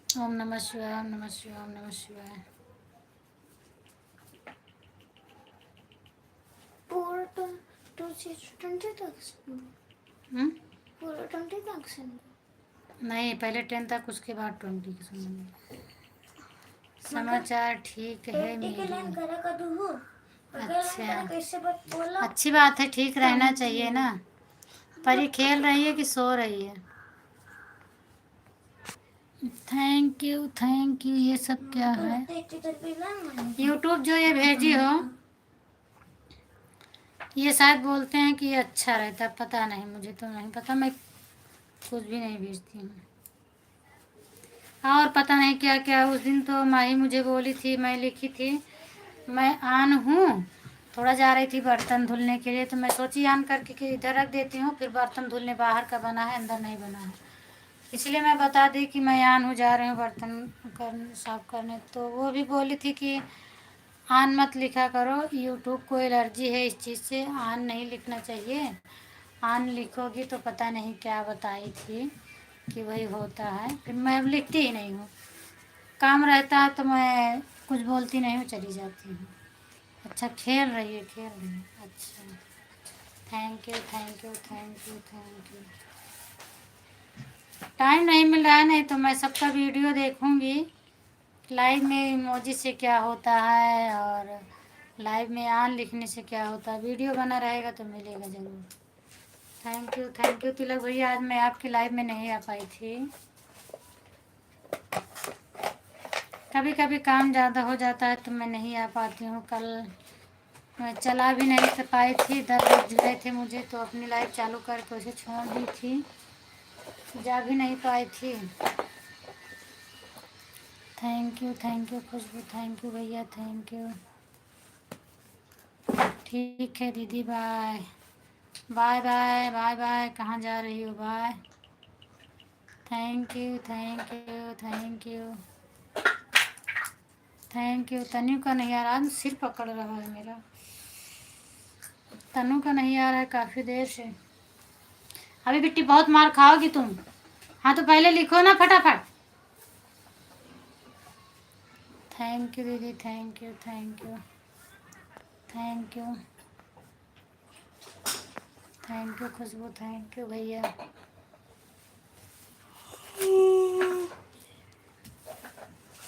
ओम नमः शिवाय, ओम नमः शिवाय, ओम नमः शिवाय। पूरा 20 तक हम्म? पूरा 20 तक सुन। नहीं, पहले 10 तक, उसके बाद 20 की सुनेंगे। समाचार ठीक है 20 के लाइन मेरी। करा का दूँ अच्छा, कैसे बात बोला। अच्छी बात है, ठीक रहना चाहिए ना। पर ये खेल रही है कि सो रही है? थैंक यू, ये सब क्या है? यूट्यूब जो ये भेजी हो, ये शायद बोलते हैं कि ये अच्छा रहता, पता नहीं, मुझे तो नहीं पता, मैं कुछ भी नहीं भेजती हूँ। और पता नहीं क्या क्या। उस दिन तो माही मुझे बोली थी, मैं लिखी थी मैं आन हूँ, थोड़ा जा रही थी बर्तन धुलने के लिए, तो मैं सोची आन करके कि इधर रख देती हूँ, फिर बर्तन धुलने बाहर का बना है, अंदर नहीं बना है, इसलिए मैं बता दी कि मैं आन हूँ, जा रही हूँ बर्तन साफ करने। तो वो भी बोली थी कि आन मत लिखा करो, यूट्यूब को एलर्जी है इस चीज़ से, आन नहीं लिखना चाहिए, आन लिखोगी तो पता नहीं क्या बताई थी कि वही होता है। फिर मैं अब लिखती ही नहीं हूँ, काम रहता है तो मैं कुछ बोलती नहीं हूँ, चली जाती हूँ। अच्छा, खेल रही है, खेल रही है, अच्छा। Thank you thank you thank you thank you. Time नहीं मिल रहा है, नहीं तो मैं सबका वीडियो देखूँगी। लाइव में इमोजी से क्या होता है और लाइव में आन लिखने से क्या होता है, वीडियो बना रहेगा तो मिलेगा ज़रूर। थैंक यू तिलक भैया, आज मैं आपकी लाइव में नहीं आ पाई थी, कभी कभी काम ज़्यादा हो जाता है तो मैं नहीं आ पाती हूँ। कल मैं चला भी नहीं पाई थी, 10 बज गए थे मुझे, तो अपनी लाइव चालू करके उसे छोड़ दी थी, जा भी नहीं पाई थी। Thank you Khushboo, thank you भैया, थैंक यू। ठीक है दीदी, bye bye bye bye bye. कहाँ जा रही हो? Bye. Thank you thank you thank you thank you. Tanu का नहीं आ रहा, आज सिर पकड़ रहा है मेरा, तनु का नहीं आ रहा है काफ़ी देर से। अभी बिट्टी बहुत मार खाओगी तुम। हाँ तो पहले लिखो ना फटाफट। थैंक यू दीदी, thank you thank you thank you thank you Khushboo, thank you भैया।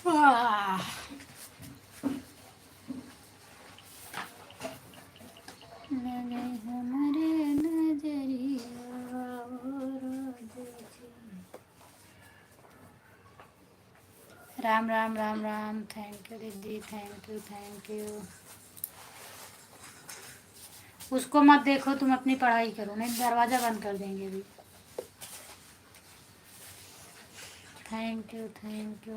आह, लगे हमारे नजरिया राम राम राम राम। थैंक यू दीदी, थैंक यू थैंक यू। उसको मत देखो, तुम अपनी पढ़ाई करो, नहीं दरवाज़ा बंद कर देंगे अभी। Thank you thank you.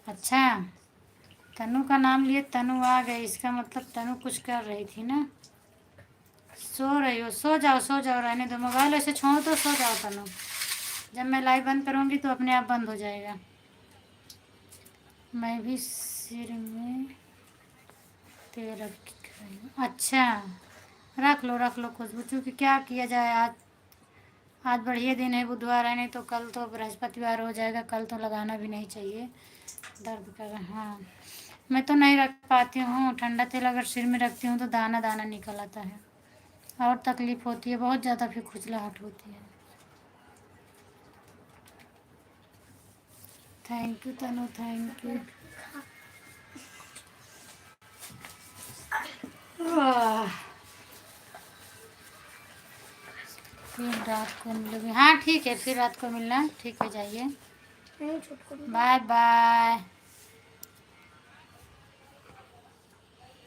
अच्छा, तनु का नाम लिए तनु आ गई, इसका मतलब तनु कुछ कर रही थी ना। सो रही हो? सो जाओ सो जाओ, रहने दो, मोबाइल ऐसे छोड़ दो, सो जाओ तनु। जब मैं लाइव बंद करूँगी तो अपने आप बंद हो जाएगा। मैं भी सिर में तेल रख रही हूँ। अच्छा, रख लो खुशबू, चूँकि क्या किया जाए, आज बढ़िया दिन है, बुधवार है, नहीं तो कल तो बृहस्पतिवार हो जाएगा, कल तो लगाना भी नहीं चाहिए, दर्द कर। हाँ, मैं तो नहीं रख पाती हूँ, ठंडा तेल अगर सिर में रखती हूँ तो दाना दाना निकल आता है और तकलीफ़ होती है बहुत ज़्यादा, फिर खुजलाहट होती है। Thank you Tanu, thank you. फिर रात को मिलोगे? हाँ ठीक है, फिर रात को मिलना, ठीक है, जाइए। नहीं छुटकू बाय बाय।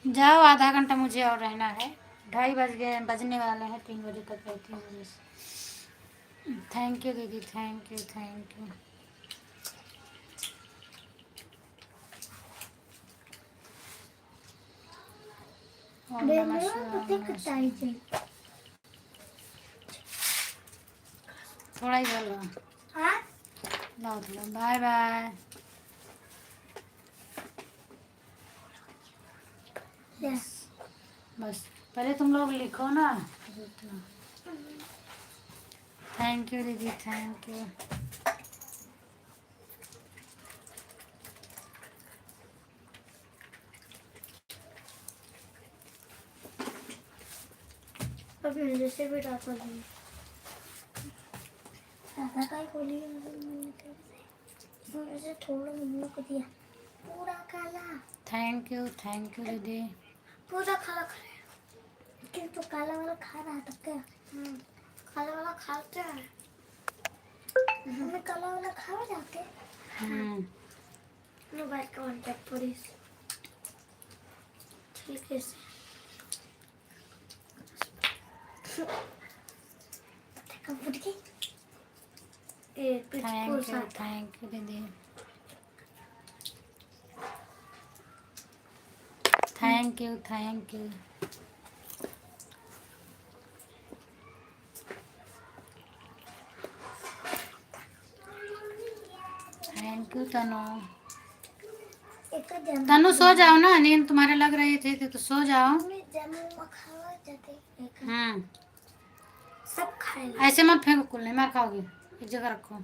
जाओ, आधा घंटा मुझे और रहना है। 2:30 बज गए, बजने वाले हैं, 3 बजे तक रहती हूँ मुझे। थैंक यू दीदी, थैंक यू थैंक यू। ओम नमः शिवाय। थोड़ा ही बोलो। हाँ लो लो, बाय बाय। बस पहले तुम लोग लिखो ना। थैंक यू दीदी, थैंक यू। अब मेरे से भी डाका दी दादा का ही खोली मेरे से थोड़ा मम्मी को दिया पूरा काला। थैंक यू दीदी। पूरा काला खा किंतु काला वाला खा रहा था क्या? काला वाला खाते हैं। हमें काला वाला खा जाते। मोबाइल का कॉन्टैक्ट पुलिस ठीक है से फुट गई। थैंक यू दीदी, thank you thank you. Thank you Tanu. Tanu सो जाओ ना, नींद तुम्हारे लग रही थी तो सो जाओ। सब खाए ऐसे मत फेंको, कुल नहीं मार खाओगी, एक जगह रखो।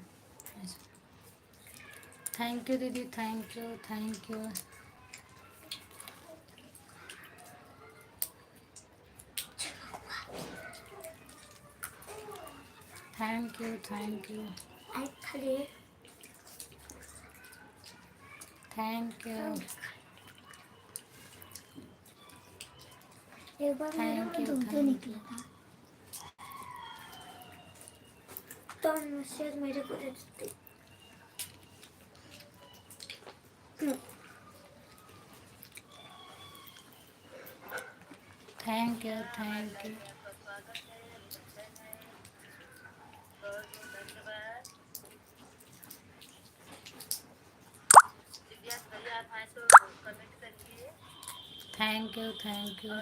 थैंक यू दीदी, thank you thank you. Thank you thank you thank you. एक बार मेरे में दूध निकला था तो शायद मेरे को दे देती। Thank you thank you. Thank you thank you.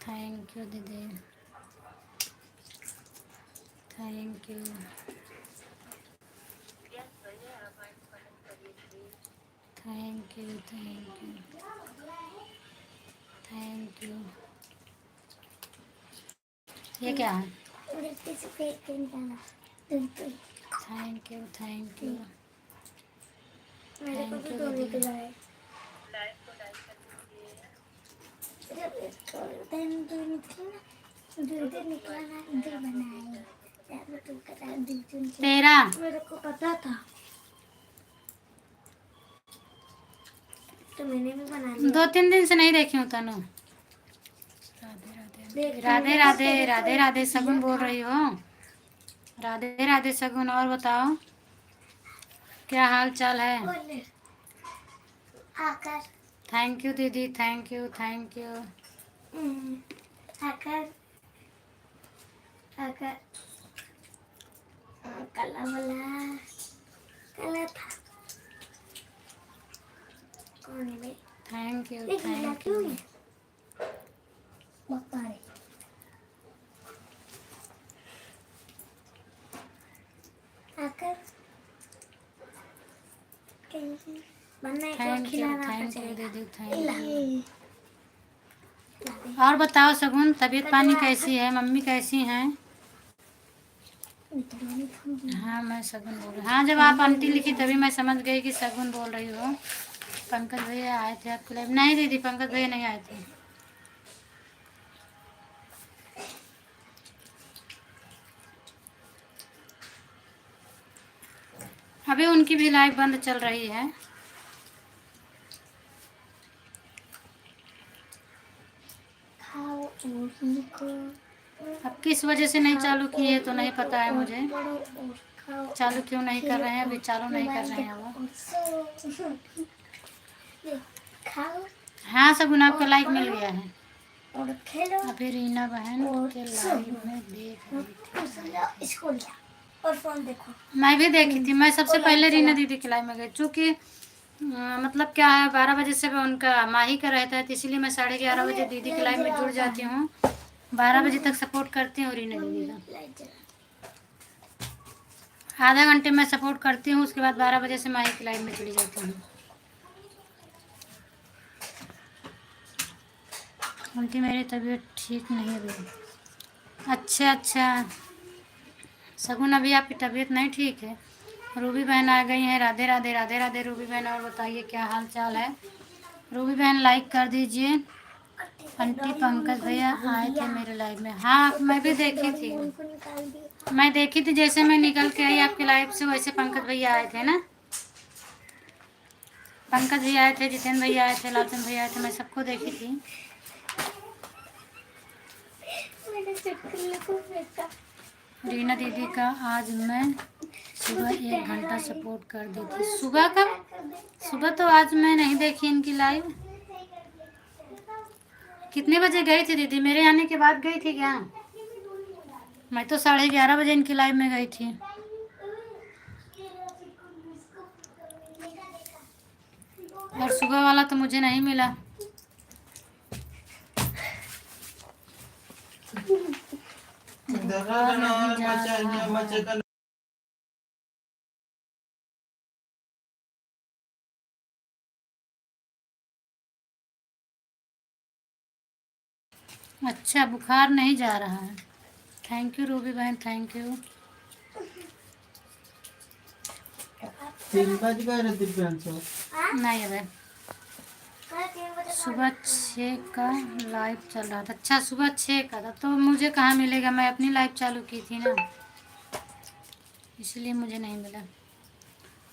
Thank you दीदी, thank you thank you thank you thank you. ये क्या है? Thank you thank you. मेरे को भी दो निकला है। तेरा मेरे को पता था तो मैंने भी बना लिया। 2-3 दिन से नहीं देखी हूँ तनु। राधे राधे राधे राधे सगुन बोल रही हो? राधे राधे सगुन। और बताओ क्या हाल चाल है? आकर थैंक यू दीदी, थैंक यू थैंक यू। आकर आकर काला वाला काला था कौन है भाई? थैंक यू ये गीला थैंक क्यों यू। है? बता रहे आकर बनना है थैंक यू खिलाना थैंक यू पड़ेगा। दीदी, थैंक यू। और बताओ सगुन, तबीयत पानी कैसी है? मम्मी कैसी हैं? हाँ मैं सगुन बोल रही। हाँ जब आप आंटी लिखी तभी मैं समझ गई कि सगुन बोल रही हो। पंकज भैया आए थे आपके लिए? नहीं दीदी, पंकज भैया नहीं आए थे। अभी उनकी भी लाइफ बंद चल रही है। खाओ और लिखो अब किस वजह से नहीं चालू की है तो नहीं पता है मुझे। पढ़ो और खाओ। चालू क्यों नहीं कर रहे हैं, अभी चालू नहीं कर रहे हैं वो। खाओ हाँ सगुन आपका लाइक मिल गया है। और खेलो अभी रीना बहन के लाइव में देख रही थी। स्कूल जा और फोन देखो। मैं भी देखी थी। मैं सबसे पहले रीना दीदी के लाइव में गई, चूँकि मतलब क्या है 12 बजे से उनका माही का रहता है, तो इसीलिए मैं 11:30 बजे दीदी के लाइव में जुड़ जाती हूँ। 12 बजे तक सपोर्ट करती हूँ रीना दीदी का। आधा घंटे में सपोर्ट करती हूँ, उसके बाद 12 बजे से माही की लाइव में चली जाती हूँ। उनकी मेरी तबीयत ठीक नहीं अभी। अच्छा अच्छा सगुन, अभी आपकी तबीयत नहीं ठीक है। रूबी बहन आ गई हैं। राधे राधे राधे राधे रूबी बहन, और बताइए क्या हाल चाल है। रूबी बहन लाइक कर दीजिए। आंटी पंकज भैया आए थे मेरे लाइव में। हाँ मैं भी देखी थी। मैं देखी थी, जैसे मैं निकल के आई आपके लाइव से वैसे पंकज भैया आए थे ना। पंकज भैया आए थे, जितेंद्र भैया आए थे, लालचंद भैया आए थे, मैं सबको देखी थी। रीना दीदी का आज मैं सुबह 1 घंटा सपोर्ट कर दी थी। सुबह कब? सुबह तो आज मैं नहीं देखी इनकी लाइव। कितने बजे गई थी दीदी? मेरे आने के बाद गई थी क्या? मैं तो 11:30 बजे इनकी लाइव में गई थी। और सुबह वाला तो मुझे नहीं मिला। बुखार नहीं जा रहा है। अच्छा बुखार नहीं जा रहा है। थैंक यू रूबी बहन, थैंक यू। नहीं अबे सुबह 6 का लाइव चल रहा था। अच्छा सुबह 6 का था तो मुझे कहाँ मिलेगा, मैं अपनी लाइव चालू की थी ना, इसलिए मुझे नहीं मिला।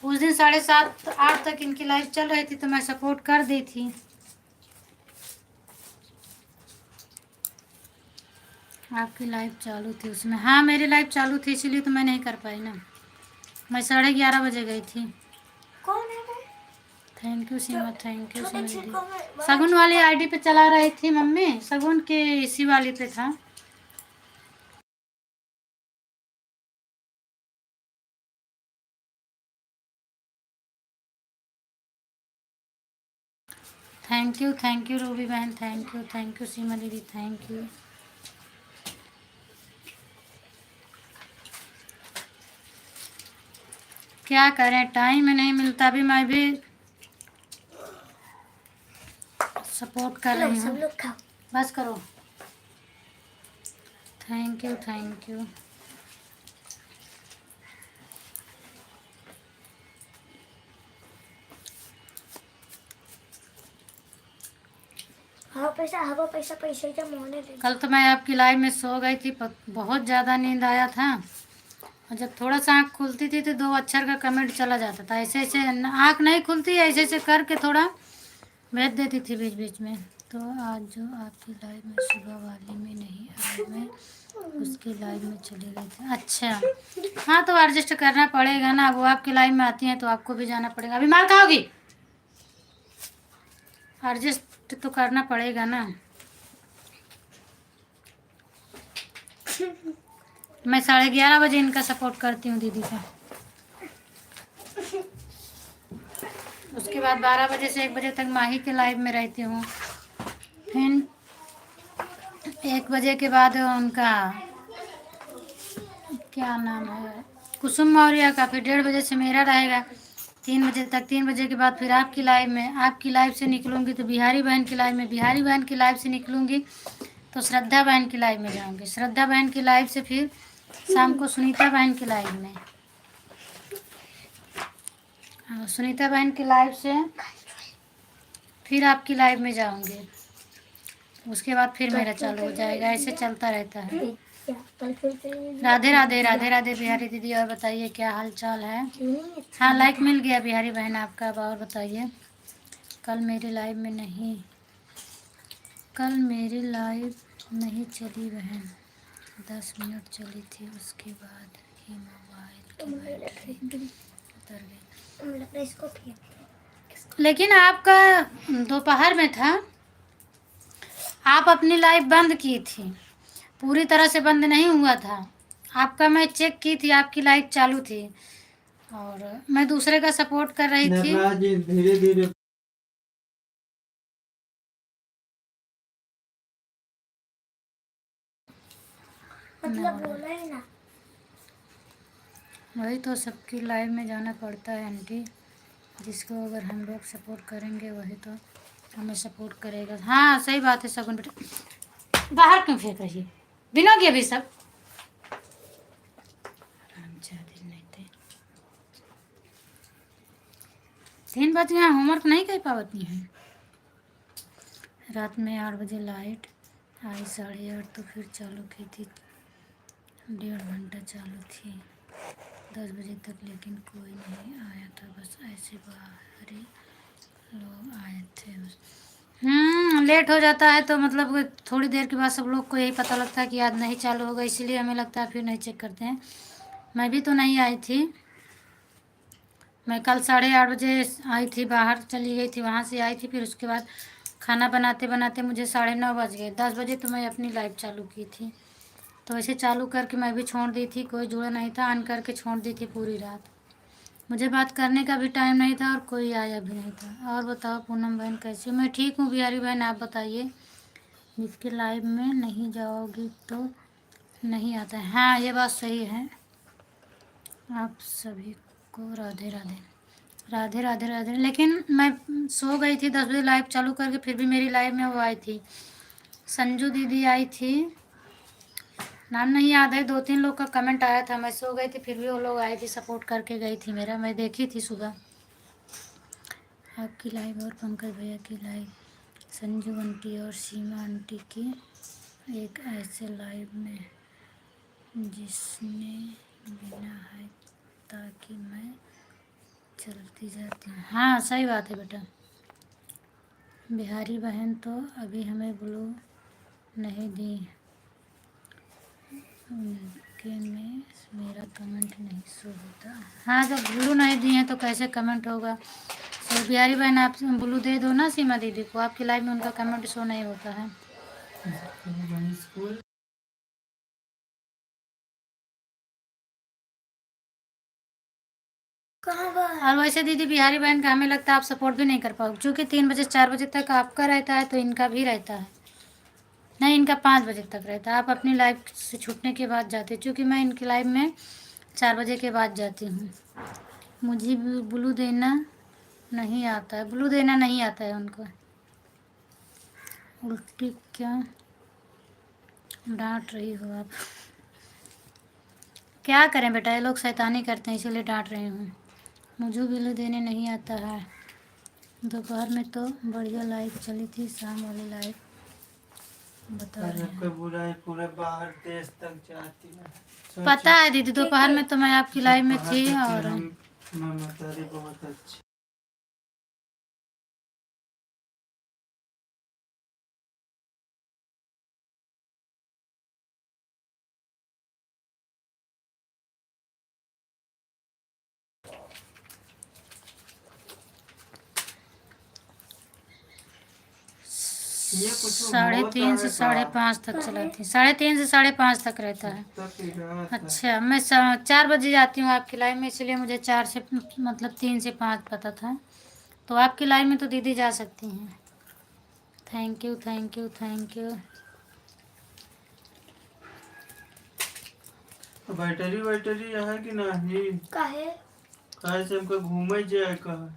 उस दिन 7:30 8 तक इनकी लाइव चल रही थी तो मैं सपोर्ट कर दी थी। आपकी लाइव चालू थी उसमें? हाँ मेरी लाइव चालू थी, इसीलिए तो मैं नहीं कर पाई ना। मैं 11:30 बजे गई थी। कौन है वो? Thank you Seema, thank you Seema दीदी। सगुन वाली आईडी पे चला रही थी मम्मी, सगुन के इसी वाली पे था। थैंक यू रूबी बहन, थैंक यू सीमा दीदी, थैंक यू। क्या करें, टाइम नहीं मिलता। अभी मैं भी सपोर्ट कर रही सब हूँ। लोग खाओ। बस करो। Thank you thank you. हवा पैसा पैसे मोहने दे। कल तो मैं आपकी लाइव में सो गई थी, बहुत ज़्यादा नींद आया था। और जब थोड़ा सा आँख खुलती थी तो 2 अक्षर का कमेंट चला जाता था। ऐसे ऐसे आँख नहीं खुलती, ऐसे ऐसे करके थोड़ा भेज देती थी बीच बीच में। तो आज जो आपकी लाइव में सुबह वाली में नहीं आई, मैं उसकी लाइव में चली गई थी। अच्छा हाँ तो एडजस्ट करना पड़ेगा ना, वो आपकी लाइव में आती हैं तो आपको भी जाना पड़ेगा। अभी मार खाओगी? एडजस्ट तो करना पड़ेगा ना। मैं 11:30 बजे इनका सपोर्ट करती हूँ दीदी का। उसके बाद 12 बजे से 1 बजे तक माही के लाइव में रहती हूँ। फिर 1 बजे के बाद उनका क्या नाम है, कुसुम मौर्य का। फिर 1:30 बजे से मेरा रहेगा 3 बजे तक। 3 बजे के बाद फिर आपकी लाइव में। आपकी लाइव से निकलूँगी तो बिहारी बहन की लाइव में, बिहारी बहन की लाइव से निकलूँगी तो श्रद्धा बहन की लाइव में जाऊँगी। श्रद्धा बहन की लाइव से फिर शाम को सुनीता बहन की लाइव में। सुनीता बहन की लाइव से फिर आपकी लाइव में जाऊँगी। उसके बाद फिर मेरा चालू हो जाएगा। ऐसे चलता रहता है। राधे राधे राधे राधे बिहारी दीदी। और बताइए क्या हाल चाल है? हाँ लाइक मिल गया बिहारी बहन आपका। अब और बताइए। कल मेरी लाइव नहीं चली बहन। 10 मिनट चली थी, उसके बाद ही मोबाइल की बैटरी उतर गई। मुझे लगता है इसको फेंक दो। लेकिन आपका दोपहर में था, आप अपनी लाइव बंद की थी, पूरी तरह से बंद नहीं हुआ था आपका। मैं चेक की थी, आपकी लाइव चालू थी और मैं दूसरे का सपोर्ट कर रही थी। धीरे धीरे मतलब बोला ही ना। वही तो, सबकी लाइव में जाना पड़ता है आंटी, जिसको अगर हम लोग सपोर्ट करेंगे वही तो हमें सपोर्ट करेगा। हाँ सही बात है शगुन बेटा, बाहर क्यों फेंक रही है, बिना के भी सब नहीं थे। 3 बजे यहाँ होमवर्क नहीं कर पावती है। रात में 8 बजे लाइट आई, 8:30 तो फिर चालू की थी, 1.5 घंटा चालू थी 10 बजे तक, लेकिन कोई नहीं आया था, बस ऐसे बाहरी लोग आए थे बस। लेट हो जाता है तो मतलब थोड़ी देर के बाद सब लोग को यही पता लगता है कि आज नहीं चालू होगा, इसीलिए हमें लगता है फिर नहीं चेक करते हैं। मैं भी तो नहीं आई थी, मैं कल 8:30 बजे आई थी, बाहर चली गई थी, वहाँ से आई थी, फिर उसके बाद खाना बनाते बनाते मुझे 9:30 बज गए। 10 बजे तो मैं अपनी लाइव चालू की थी, तो ऐसे चालू करके मैं भी छोड़ दी थी, कोई जुड़ा नहीं था, ऑन करके छोड़ दी थी पूरी रात। मुझे बात करने का भी टाइम नहीं था और कोई आया भी नहीं था। और बताओ पूनम बहन कैसी हो? मैं ठीक हूँ बिहारी बहन, आप बताइए। जिसके लाइव में नहीं जाओगी तो नहीं आता है। हाँ ये बात सही है। आप सभी को राधे राधे। राधे राधे राधे। लेकिन मैं सो गई थी 10 बजे लाइव चालू करके, फिर भी मेरी लाइव में वो आई थी, संजू दीदी आई थी, नाम नहीं याद है, 2-3 लोग का कमेंट आया था, मैं सो गई थी, फिर भी वो लोग आई थी, सपोर्ट करके गई थी मेरा, मैं देखी थी सुबह आपकी लाइव और पंकज भैया की लाइव, संजू आंटी और सीमा आंटी की एक ऐसे लाइव में जिसने बिना है, ताकि मैं चलती जाती हूँ। हाँ सही बात है बेटा। बिहारी बहन तो अभी हमें ब्लू नहीं दी, उनके में मेरा कमेंट नहीं शो होता। हाँ जब ब्लू नहीं दिए तो कैसे कमेंट होगा? तो बिहारी बहन आप ब्लू दे दो ना सीमा दीदी को, आपकी लाइव में उनका कमेंट शो नहीं होता है। स्कूल कहाँ गए? और वैसे दीदी बिहारी बहन का हमें लगता है आप सपोर्ट भी नहीं कर पाओगे, क्योंकि 3 बजे 4 बजे तक आपका रहता है तो इनका भी रहता है, नहीं इनका 5 बजे तक रहता है। आप अपनी लाइव से छूटने के बाद जाते, क्योंकि मैं इनकी लाइव में 4 बजे के बाद जाती हूँ। मुझे ब्लू देना नहीं आता है, ब्लू देना नहीं आता है उनको। उल्टी क्या डांट रही हो आप? क्या करें बेटा, ये लोग शैतानी करते हैं इसीलिए डांट रही हूँ। मुझे ब्लू देने नहीं आता है। दोपहर में तो बढ़िया लाइव चली थी, शाम वाली लाइव बता रहे हैं। कोई बुराई पूरे बाहर देश तक जाती है। पता है दीदी, दोपहर में तो मैं आपकी लाइव में थी और ममतारी बहुत अच्छी। ये कुछ 3:30 से 5:30 तक चलाती, 3:30 से 5:30 तक रहता है। अच्छा मैं 4 बजे जाती हूँ आपकी लाइव में, इसलिए मुझे 4 से मतलब 3 से 5 पता था। तो आपकी लाइव में तो दीदी जा सकती हैं। Thank you thank you thank you. Battery वैटरी है कि नहीं? काहे? काहे से हमको घूमे जाए कहा।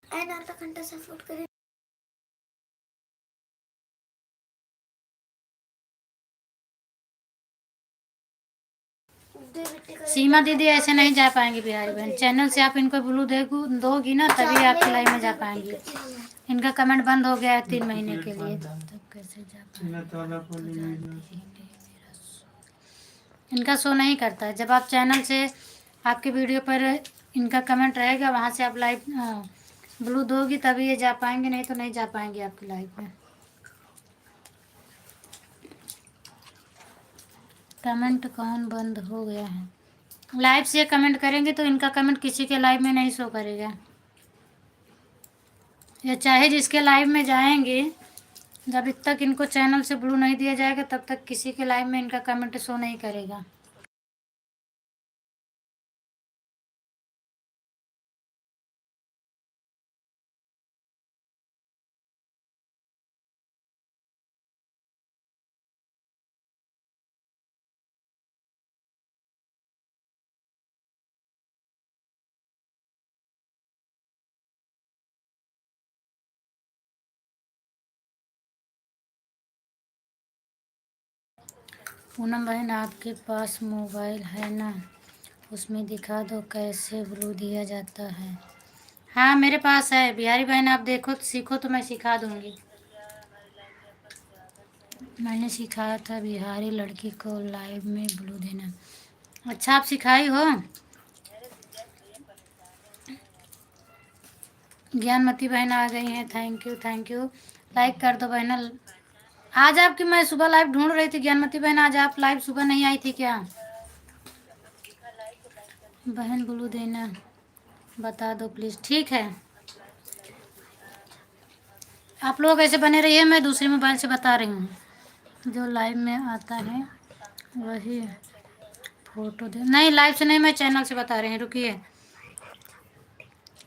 एन आधा घंटा सपोर्ट करें। सीमा दीदी ऐसे नहीं जा पाएंगी बिहारी बहन। चैनल से आप इनको ब्लू दोगी ना तभी आपकी लाइव में जा पाएंगी। इनका कमेंट बंद हो गया है 3 महीने के लिए, तब कैसे जा पाएंगे? इनका शो नहीं करता है। जब आप चैनल से आपके वीडियो पर इनका कमेंट रहेगा, वहाँ से आप लाइव ब्लू दोगी तभी ये जा पाएंगे, नहीं तो नहीं जा पाएंगे आपकी लाइव में। कमेंट कौन बंद हो गया है? लाइव से कमेंट करेंगे तो इनका कमेंट किसी के लाइव में नहीं शो करेगा, या चाहे जिसके लाइव में जाएंगे, जब तक इनको चैनल से ब्लू नहीं दिया जाएगा तब तक किसी के लाइव में इनका कमेंट शो नहीं करेगा। पूनम बहन आपके पास मोबाइल है ना, उसमें दिखा दो कैसे ब्लू दिया जाता है। हाँ मेरे पास है बिहारी बहन, आप देखो सीखो तो मैं सिखा दूंगी। मैंने सिखाया था बिहारी लड़की को लाइव में ब्लू देना। अच्छा आप सिखाई हो? ज्ञानमती बहन आ गई हैं, thank you thank you. Like कर दो बहन। आज आपकी मैं सुबह लाइव ढूंढ रही थी ज्ञानमती बहन, आज आप लाइव सुबह नहीं आई थी क्या? बहन ब्लू देना बता दो प्लीज़। ठीक है, आप लोग ऐसे बने रहिए, मैं दूसरे मोबाइल से बता रही हूँ। जो लाइव में आता है वही फोटो दे। नहीं लाइव से नहीं, मैं चैनल से बता रही हूँ, रुकिए।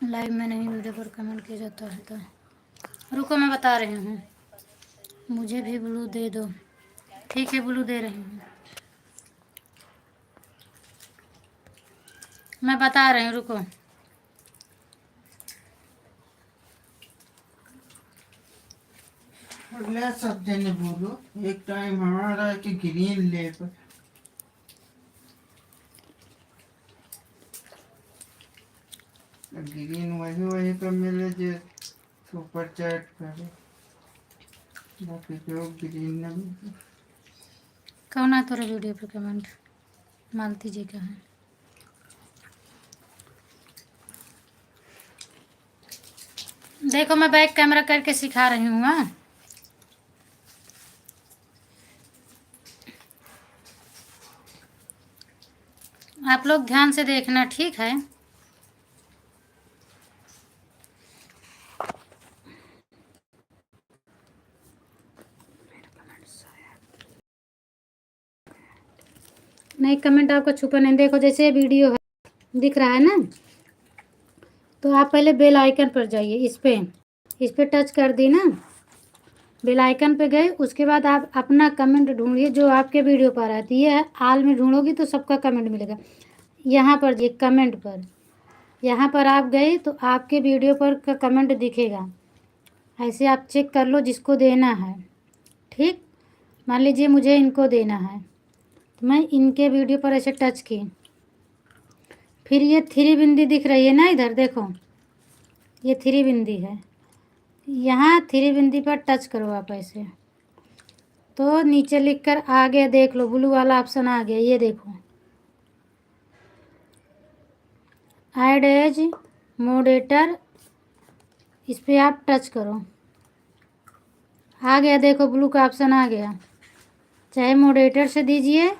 लाइव में नहीं वीडियो पर कमेंट किया जाता है तो रुको मैं बता रही हूँ। मुझे भी ब्लू दे दो। ठीक है ब्लू दे रही हूँ, मैं बता रही हूँ, रुको। ले सकते नहीं बोलो, एक टाइम हमारा है कि ग्रीन ले पर ग्रीन वही वही का मिले जो सुपर चैट करे, बाकी जो ग्रीन ना मिले। कौन है तोरा वीडियो पर कमेंट? मालती जी का है। देखो मैं बैक कैमरा करके सिखा रही हूँ। हाँ आप लोग ध्यान से देखना, ठीक है? नहीं कमेंट आपका छुपा नहीं। देखो जैसे ये वीडियो है दिख रहा है ना, तो आप पहले बेल आइकन पर जाइए, इस पे टच कर दी ना, बेल आइकन पे गए, उसके बाद आप अपना कमेंट ढूंढिए जो आपके वीडियो पर आती है। हाल में ढूंढोगी तो सबका कमेंट मिलेगा। यहाँ पर ये कमेंट पर, यहाँ पर आप गए तो आपके वीडियो पर का कमेंट दिखेगा। ऐसे आप चेक कर लो जिसको देना है, ठीक। मान लीजिए मुझे इनको देना है, तो मैं इनके वीडियो पर ऐसे टच की, फिर ये 3 बिंदी दिख रही है ना, इधर देखो ये 3 बिंदी है, यहाँ 3 बिंदी पर टच करो आप ऐसे, तो नीचे लिखकर आ गया, देख लो ब्लू वाला ऑप्शन आ गया, ये देखो ऐड एज मॉडरेटर, इस पर आप टच करो, आ गया, देखो ब्लू का ऑप्शन आ गया। चाहे मॉडरेटर से दीजिए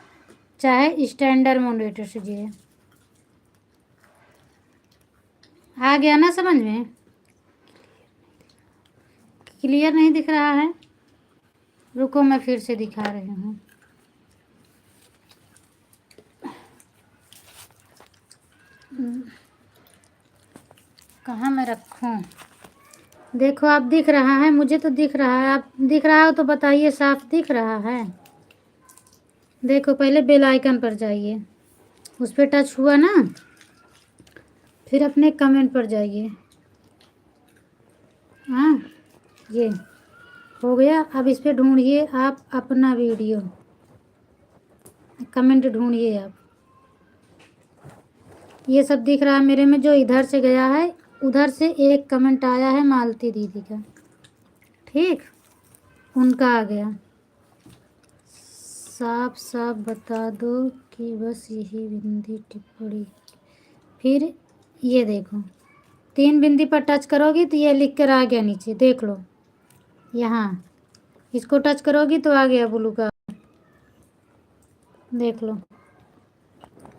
चाहे स्टैंडर्ड मॉडरेटर से दीजिए। आ गया ना समझ में? क्लियर नहीं दिख रहा है? रुको मैं फिर से दिखा रही हूँ। कहाँ मैं रखूँ? देखो आप दिख रहा है, मुझे तो दिख रहा है, आप दिख रहा हो तो बताइए, साफ दिख रहा है? देखो पहले बेल आइकन पर जाइए, उस पर टच हुआ ना, फिर अपने कमेंट पर जाइए। हाँ ये हो गया। अब इस पर ढूंढिए आप अपना वीडियो, कमेंट ढूंढिए आप। ये सब दिख रहा है मेरे में। जो इधर से गया है, उधर से एक कमेंट आया है मालती दीदी का, ठीक, उनका आ गया। साफ साफ बता दो कि बस यही बिंदी टिप्पणी। फिर ये देखो, 3 बिंदी पर टच करोगी तो ये लिख कर आ गया नीचे, देख लो यहाँ। इसको टच करोगी तो आ गया ब्लू का, देख लो,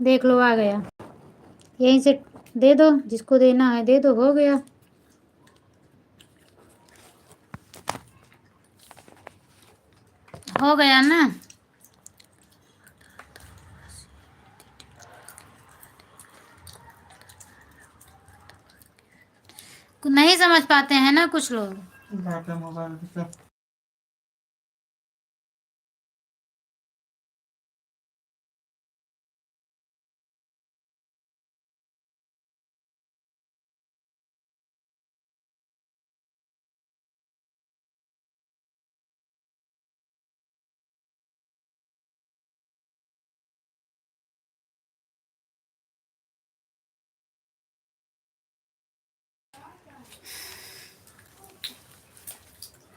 देख लो आ गया। यहीं से दे दो, जिसको देना है दे दो, हो गया। हो गया ना। नहीं समझ पाते हैं ना कुछ लोग। डाटा मोबाइल से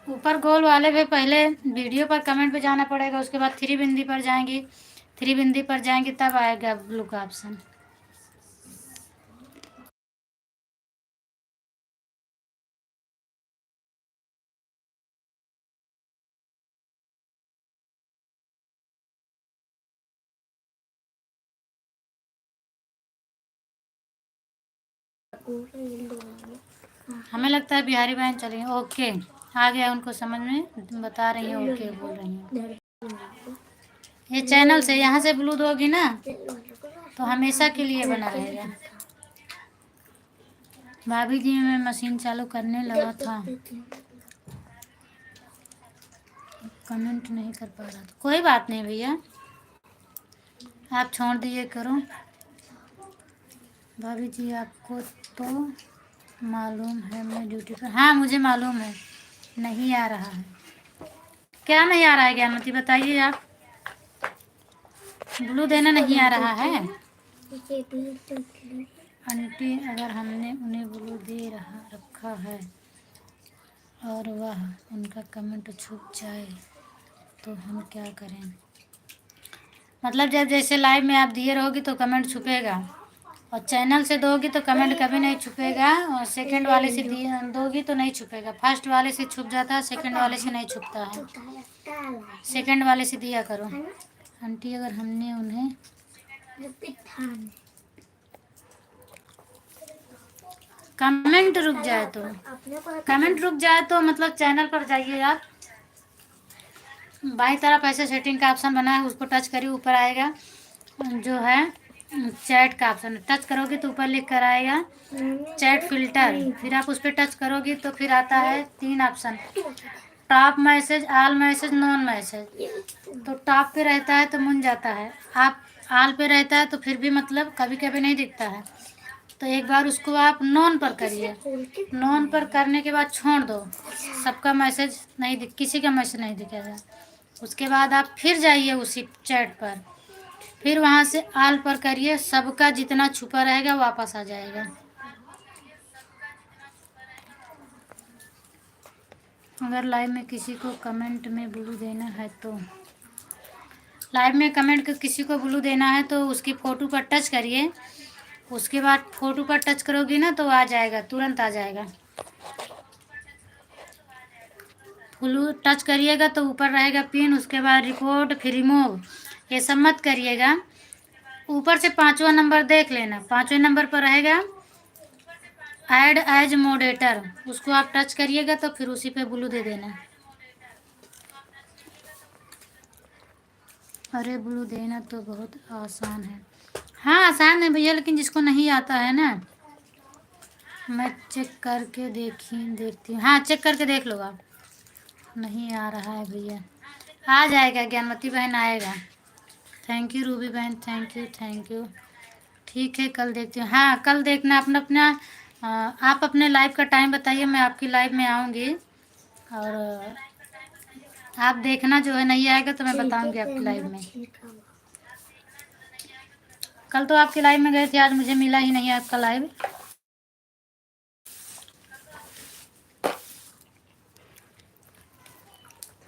ऊपर गोल वाले पे पहले वीडियो पर कमेंट पे जाना पड़ेगा, उसके बाद 3 बिंदी पर जाएंगी, 3 बिंदी पर जाएंगी तब आएगा ब्लू का ऑप्शन। हमें लगता है बिहारी बहन चलेंगे। ओके, आ गया उनको समझ में, बता रही हैं ओके बोल रही हैं। ये चैनल से यहाँ से ब्लू दोगी ना तो हमेशा के लिए बना रहेगा। भाभी जी मैं मशीन चालू करने लगा था, कमेंट नहीं कर पा रहा था। कोई बात नहीं भैया, आप छोड़ दिए करो। भाभी जी आपको तो मालूम है मैं ड्यूटी पर। हाँ मुझे मालूम है, नहीं आ रहा है। क्या नहीं आ रहा है ज्ञानमती, बताइए आप। ब्लू देना नहीं आ रहा है आंटी। अगर हमने उन्हें ब्लू दे रखा है और वह उनका कमेंट छुप जाए तो हम क्या करें? मतलब जब जैसे लाइव में आप दिए रहोगी तो कमेंट छुपेगा, और चैनल से दोगी तो कमेंट कभी नहीं छुपेगा, और सेकंड वाले से दोगी तो नहीं छुपेगा। फर्स्ट वाले से छुप जाता है, सेकंड वाले से नहीं छुपता है। सेकंड वाले से दिया करो। आंटी अगर हमने उन्हें कमेंट रुक जाए तो, कमेंट रुक जाए तो मतलब चैनल पर जाइए आप, बाई तरफ ऐसे सेटिंग का ऑप्शन बना है, उसको टच करिए, ऊपर आएगा जो है चैट का ऑप्शन, टच करोगे तो ऊपर लिख कर आएगा चैट फिल्टर। फिर आप उस पर टच करोगे तो फिर आता है 3 option, top message, all message, non message. तो टॉप पे रहता है तो मुन जाता है, आप ऑल पे रहता है तो फिर भी मतलब कभी कभी नहीं दिखता है। तो एक बार उसको आप नॉन पर करिए, नॉन पर करने के बाद छोड़ दो, सबका मैसेज नहीं दिख, किसी का मैसेज नहीं दिखेगा। उसके बाद आप फिर जाइए उसी चैट पर, फिर वहाँ से ऑल पर करिए, सबका जितना छुपा रहेगा वापस आ जाएगा। अगर लाइव में किसी को कमेंट में ब्लू देना है तो, लाइव में कमेंट किसी को ब्लू देना है तो उसकी फ़ोटो पर टच करिए, उसके बाद फ़ोटो पर टच करोगी ना तो आ जाएगा, तुरंत आ जाएगा। ब्लू टच करिएगा तो ऊपर रहेगा पिन, उसके बाद रिपोर्ट, फिर रिमूव, ये सब मत करिएगा। ऊपर से 5वां नंबर देख लेना, 5वें नंबर पर रहेगा ऐड एज मॉडरेटर, उसको आप टच करिएगा तो फिर उसी पे ब्लू दे देना। अरे ब्लू देना तो बहुत आसान है। हाँ आसान है भैया, लेकिन जिसको नहीं आता है ना, मैं चेक करके देखती हूँ। हाँ चेक करके देख लो आप। नहीं आ रहा है भैया, आ जाएगा, ज्ञानमती बहन आएगा। थैंक यू रूबी बहन, थैंक यू थैंक यू। ठीक है कल देखती हूँ। हाँ कल देखना अपना अपना, आप अपने लाइव का टाइम बताइए, मैं आपकी लाइव में आऊँगी, और आप देखना, जो है नहीं आएगा तो मैं बताऊँगी आपकी लाइव में। कल तो आपके लाइव में गए थे, आज मुझे मिला ही नहीं आपका लाइव।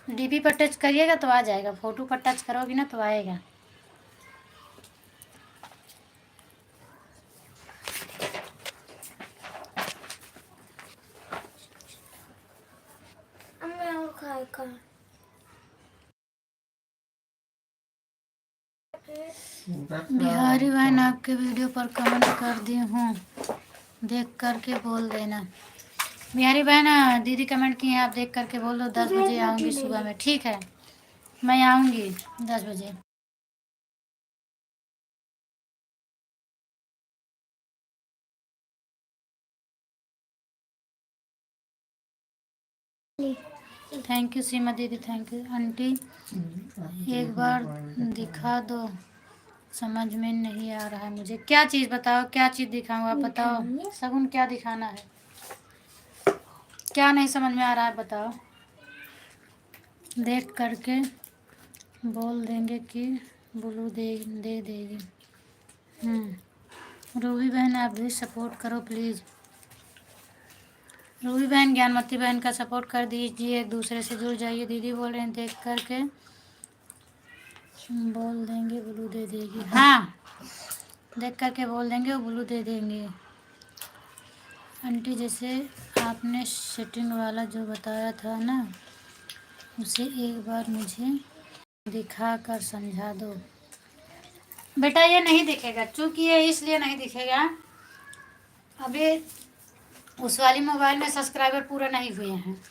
डीपी पर टच करिएगा तो आ जाएगा, फोटो पर टच करोगी ना तो आएगा। मैं और खाएगा। बिहारी बहन आपके वीडियो पर कमेंट कर दी हूँ, देख करके बोल देना। बिहारी बहन दीदी कमेंट की है, आप देख करके बोल दो 10 बजे आऊँगी सुबह में। ठीक है, मैं आऊँगी 10 बजे। थैंक यू सीमा दीदी, थैंक यू आंटी। एक बार दिखा दो, समझ में नहीं आ रहा है मुझे। क्या चीज़ बताओ, क्या चीज़ दिखाऊँ, आप बताओ। शगुन क्या दिखाना है, क्या नहीं समझ में आ रहा है बताओ। देख करके बोल देंगे कि ब्लू दे देगी। रूबी बहन आप भी सपोर्ट करो प्लीज़। रूबी बहन ज्ञानमती बहन का सपोर्ट कर दीजिए, एक दूसरे से जुड़ जाइए। दीदी बोल रहे हैं देख करके बोल देंगे ब्लू दे देगी। हाँ, देख करके बोल देंगे वो ब्लू दे देंगे। आंटी जैसे आपने सेटिंग वाला जो बताया था ना, उसे एक बार मुझे दिखा कर समझा दो। बेटा ये नहीं दिखेगा, चूँकि ये इसलिए नहीं दिखेगा, अभी उस वाली मोबाइल में सब्सक्राइबर पूरे नहीं हुए हैं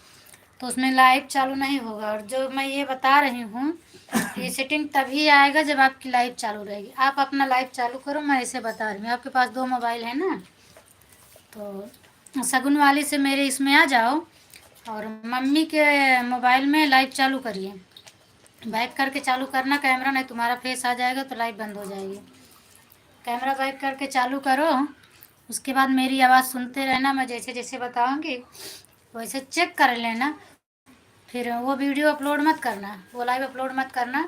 तो उसमें लाइव चालू नहीं होगा। और जो मैं ये बता रही हूँ, ये सेटिंग तभी आएगा जब आपकी लाइव चालू रहेगी। आप अपना लाइव चालू करो, मैं ऐसे बता रही हूँ। आपके पास 2 मोबाइल है ना, तो शगुन वाली से मेरे इसमें आ जाओ और मम्मी के मोबाइल में लाइव चालू करिए। बैक करके चालू करना कैमरा, नहीं तुम्हारा फेस आ जाएगा तो लाइव बंद हो जाएगी। कैमरा बैक करके चालू करो, उसके बाद मेरी आवाज़ सुनते रहना। मैं जैसे जैसे बताऊँगी वैसे चेक कर लेना। फिर वो वीडियो अपलोड मत करना, वो लाइव अपलोड मत करना,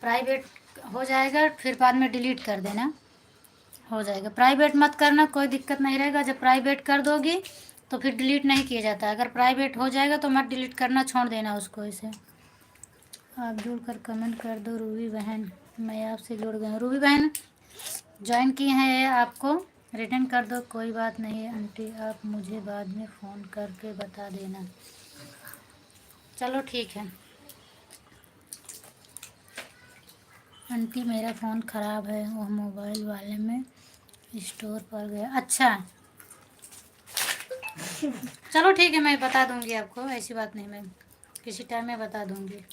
प्राइवेट हो जाएगा। फिर बाद में डिलीट कर देना, हो जाएगा। प्राइवेट मत करना, कोई दिक्कत नहीं रहेगा। जब प्राइवेट कर दोगी तो फिर डिलीट नहीं किया जाता। अगर प्राइवेट हो जाएगा तो मत डिलीट करना, छोड़ देना उसको। इसे आप जुड़ कर कमेंट कर दो रूबी बहन, मैं आपसे जुड़ गई हूँ। रूबी बहन ज्वाइन की हैं, आपको रिटर्न कर दो, कोई बात नहीं है आंटी, आप मुझे बाद में फ़ोन करके बता देना। चलो ठीक है आंटी, मेरा फ़ोन ख़राब है, वह मोबाइल वाले में स्टोर पर गया। अच्छा चलो ठीक है, मैं बता दूंगी आपको, ऐसी बात नहीं, मैं किसी टाइम में बता दूंगी।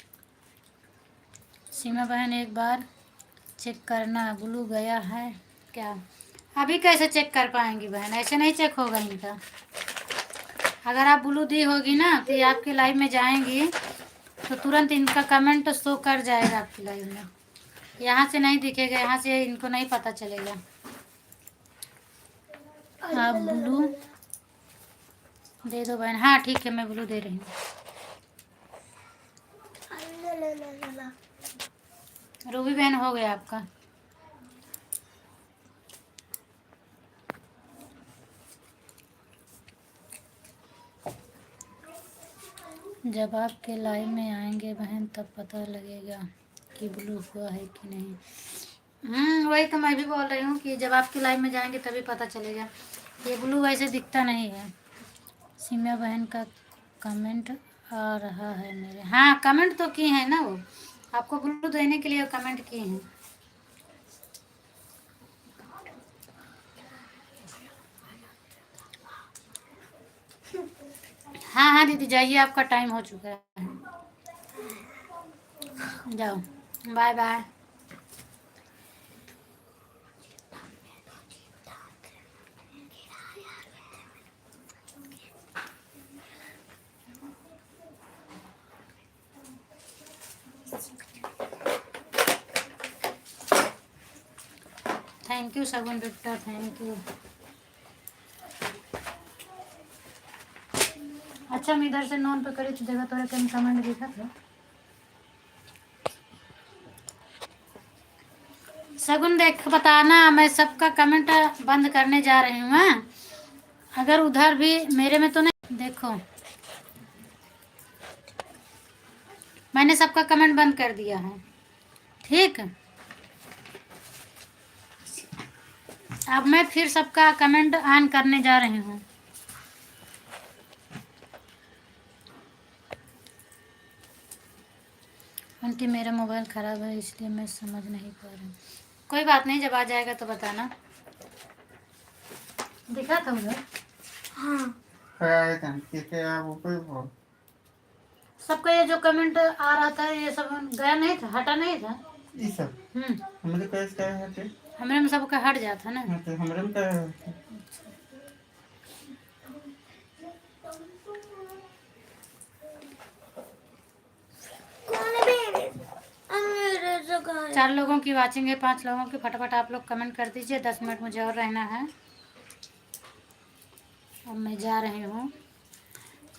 सीमा बहन एक बार चेक करना, ब्लू गया है क्या? अभी कैसे चेक कर पाएंगी बहन, ऐसे नहीं चेक होगा इनका। अगर आप ब्लू दी होगी ना तो ये आपके लाइव में जाएंगी तो तुरंत इनका कमेंट शो कर जाएगा आपकी लाइव में। यहाँ से नहीं दिखेगा, यहाँ से इनको नहीं पता चलेगा। आप ब्लू दे दो बहन। हाँ ठीक है, मैं ब्लू दे रही हूँ। रूबी बहन हो गया आपका। जब आपके लाइव में आएंगे बहन तब पता लगेगा कि ब्लू हुआ है कि नहीं। वही तो मैं भी बोल रही हूँ कि जब आपके लाइव में जाएंगे तभी पता चलेगा। ये ब्लू वैसे दिखता नहीं है। सीमा बहन का कमेंट आ रहा है मेरे। हाँ कमेंट तो किए हैं ना, वो आपको ब्लू देने के लिए कमेंट किए हैं। हाँ हाँ दीदी जाइए, आपका टाइम हो चुका है, जाओ, बाय बाय। थैंक यू शगुन बेटा, थैंक यू। अच्छा मैं इधर से नॉन पे करी तो जगह तोरा के कमेंट देखा था। शगुन देख बताना, मैं सबका कमेंट बंद करने जा रही हूँ। हाँ? अगर उधर भी मेरे में तो नहीं, देखो मैंने सबका कमेंट बंद कर दिया है। ठीक, अब मैं फिर सबका कमेंट ऑन करने जा रही हूँ। आंटी मेरा मोबाइल ख़राब है इसलिए मैं समझ नहीं पा रही हूँ। कोई बात नहीं, जब आ जाएगा तो बताना। दिखा था उधर हाँ आप ऊपर बोल। सबका ये जो कमेंट आ रहा था ये सब गया नहीं था, हटा नहीं था। ये सब हमारे पास क्या है? हमरे में सबका हट जाता ना। हाँ, तो हमारे में क्या है? कौन है मेरे? मेरे जगह है। 4 लोगों की वाचिंग है, 5 लोगों की। फटाफट आप लोग कमेंट कर दीजिए, 10 मिनट मुझे और रहना है। अब मैं जा रही हूँ।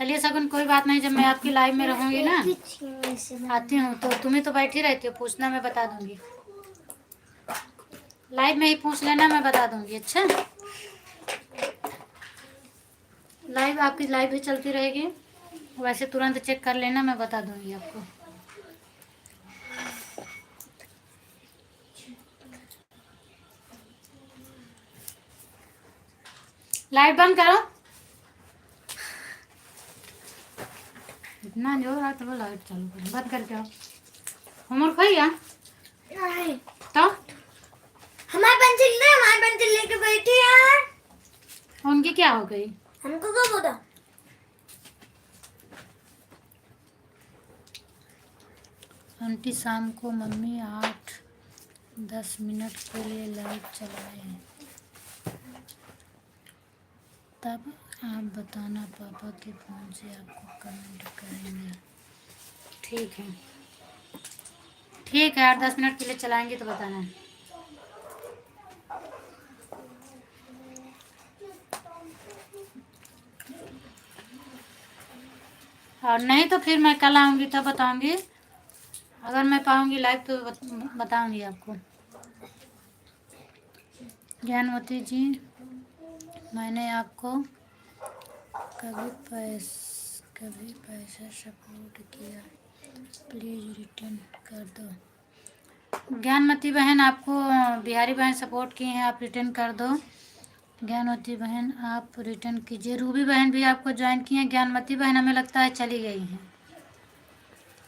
चलिए शगुन, कोई बात नहीं, जब मैं आपकी लाइव में रहूँगी ना, आती हूँ तो तुम्हें तो बैठी रहती हो, पूछना मैं बता दूंगी। लाइव में ही पूछ लेना, मैं बता दूंगी। अच्छा, लाइव आपकी लाइव भी चलती रहेगी, वैसे तुरंत चेक कर लेना, मैं बता दूंगी आपको। लाइट बंद करो। इतना जोर आ तो लाइट चालू करो, बंद करके आओ। होमवर्क हो गया नहीं, तो हमारी पेंसिल लेके बैठी है। उनकी क्या हो गई? हमको कब होता? आंटी शाम को मम्मी 8-10 मिनट के लिए लाइव चलाए, तब आप बताना, पापा के फ़ोन से आपको कमेंट करेंगे। ठीक है, ठीक है, 8-10 मिनट के लिए चलाएंगे तो बताना। और नहीं तो फिर मैं कल आऊँगी तब बताऊँगी, अगर मैं पाऊँगी लाइव तो बताऊँगी आपको। ज्ञानवती जी, मैंने आपको कभी पैसा सपोर्ट किया, प्लीज़ रिटर्न कर दो। ज्ञानमती बहन, आपको बिहारी बहन सपोर्ट की हैं, आप रिटर्न कर दो। ज्ञानवती बहन आप रिटर्न कीजिए। रूबी बहन भी आपको ज्वाइन की हैं। ज्ञानमती बहन हमें लगता है चली गई हैं,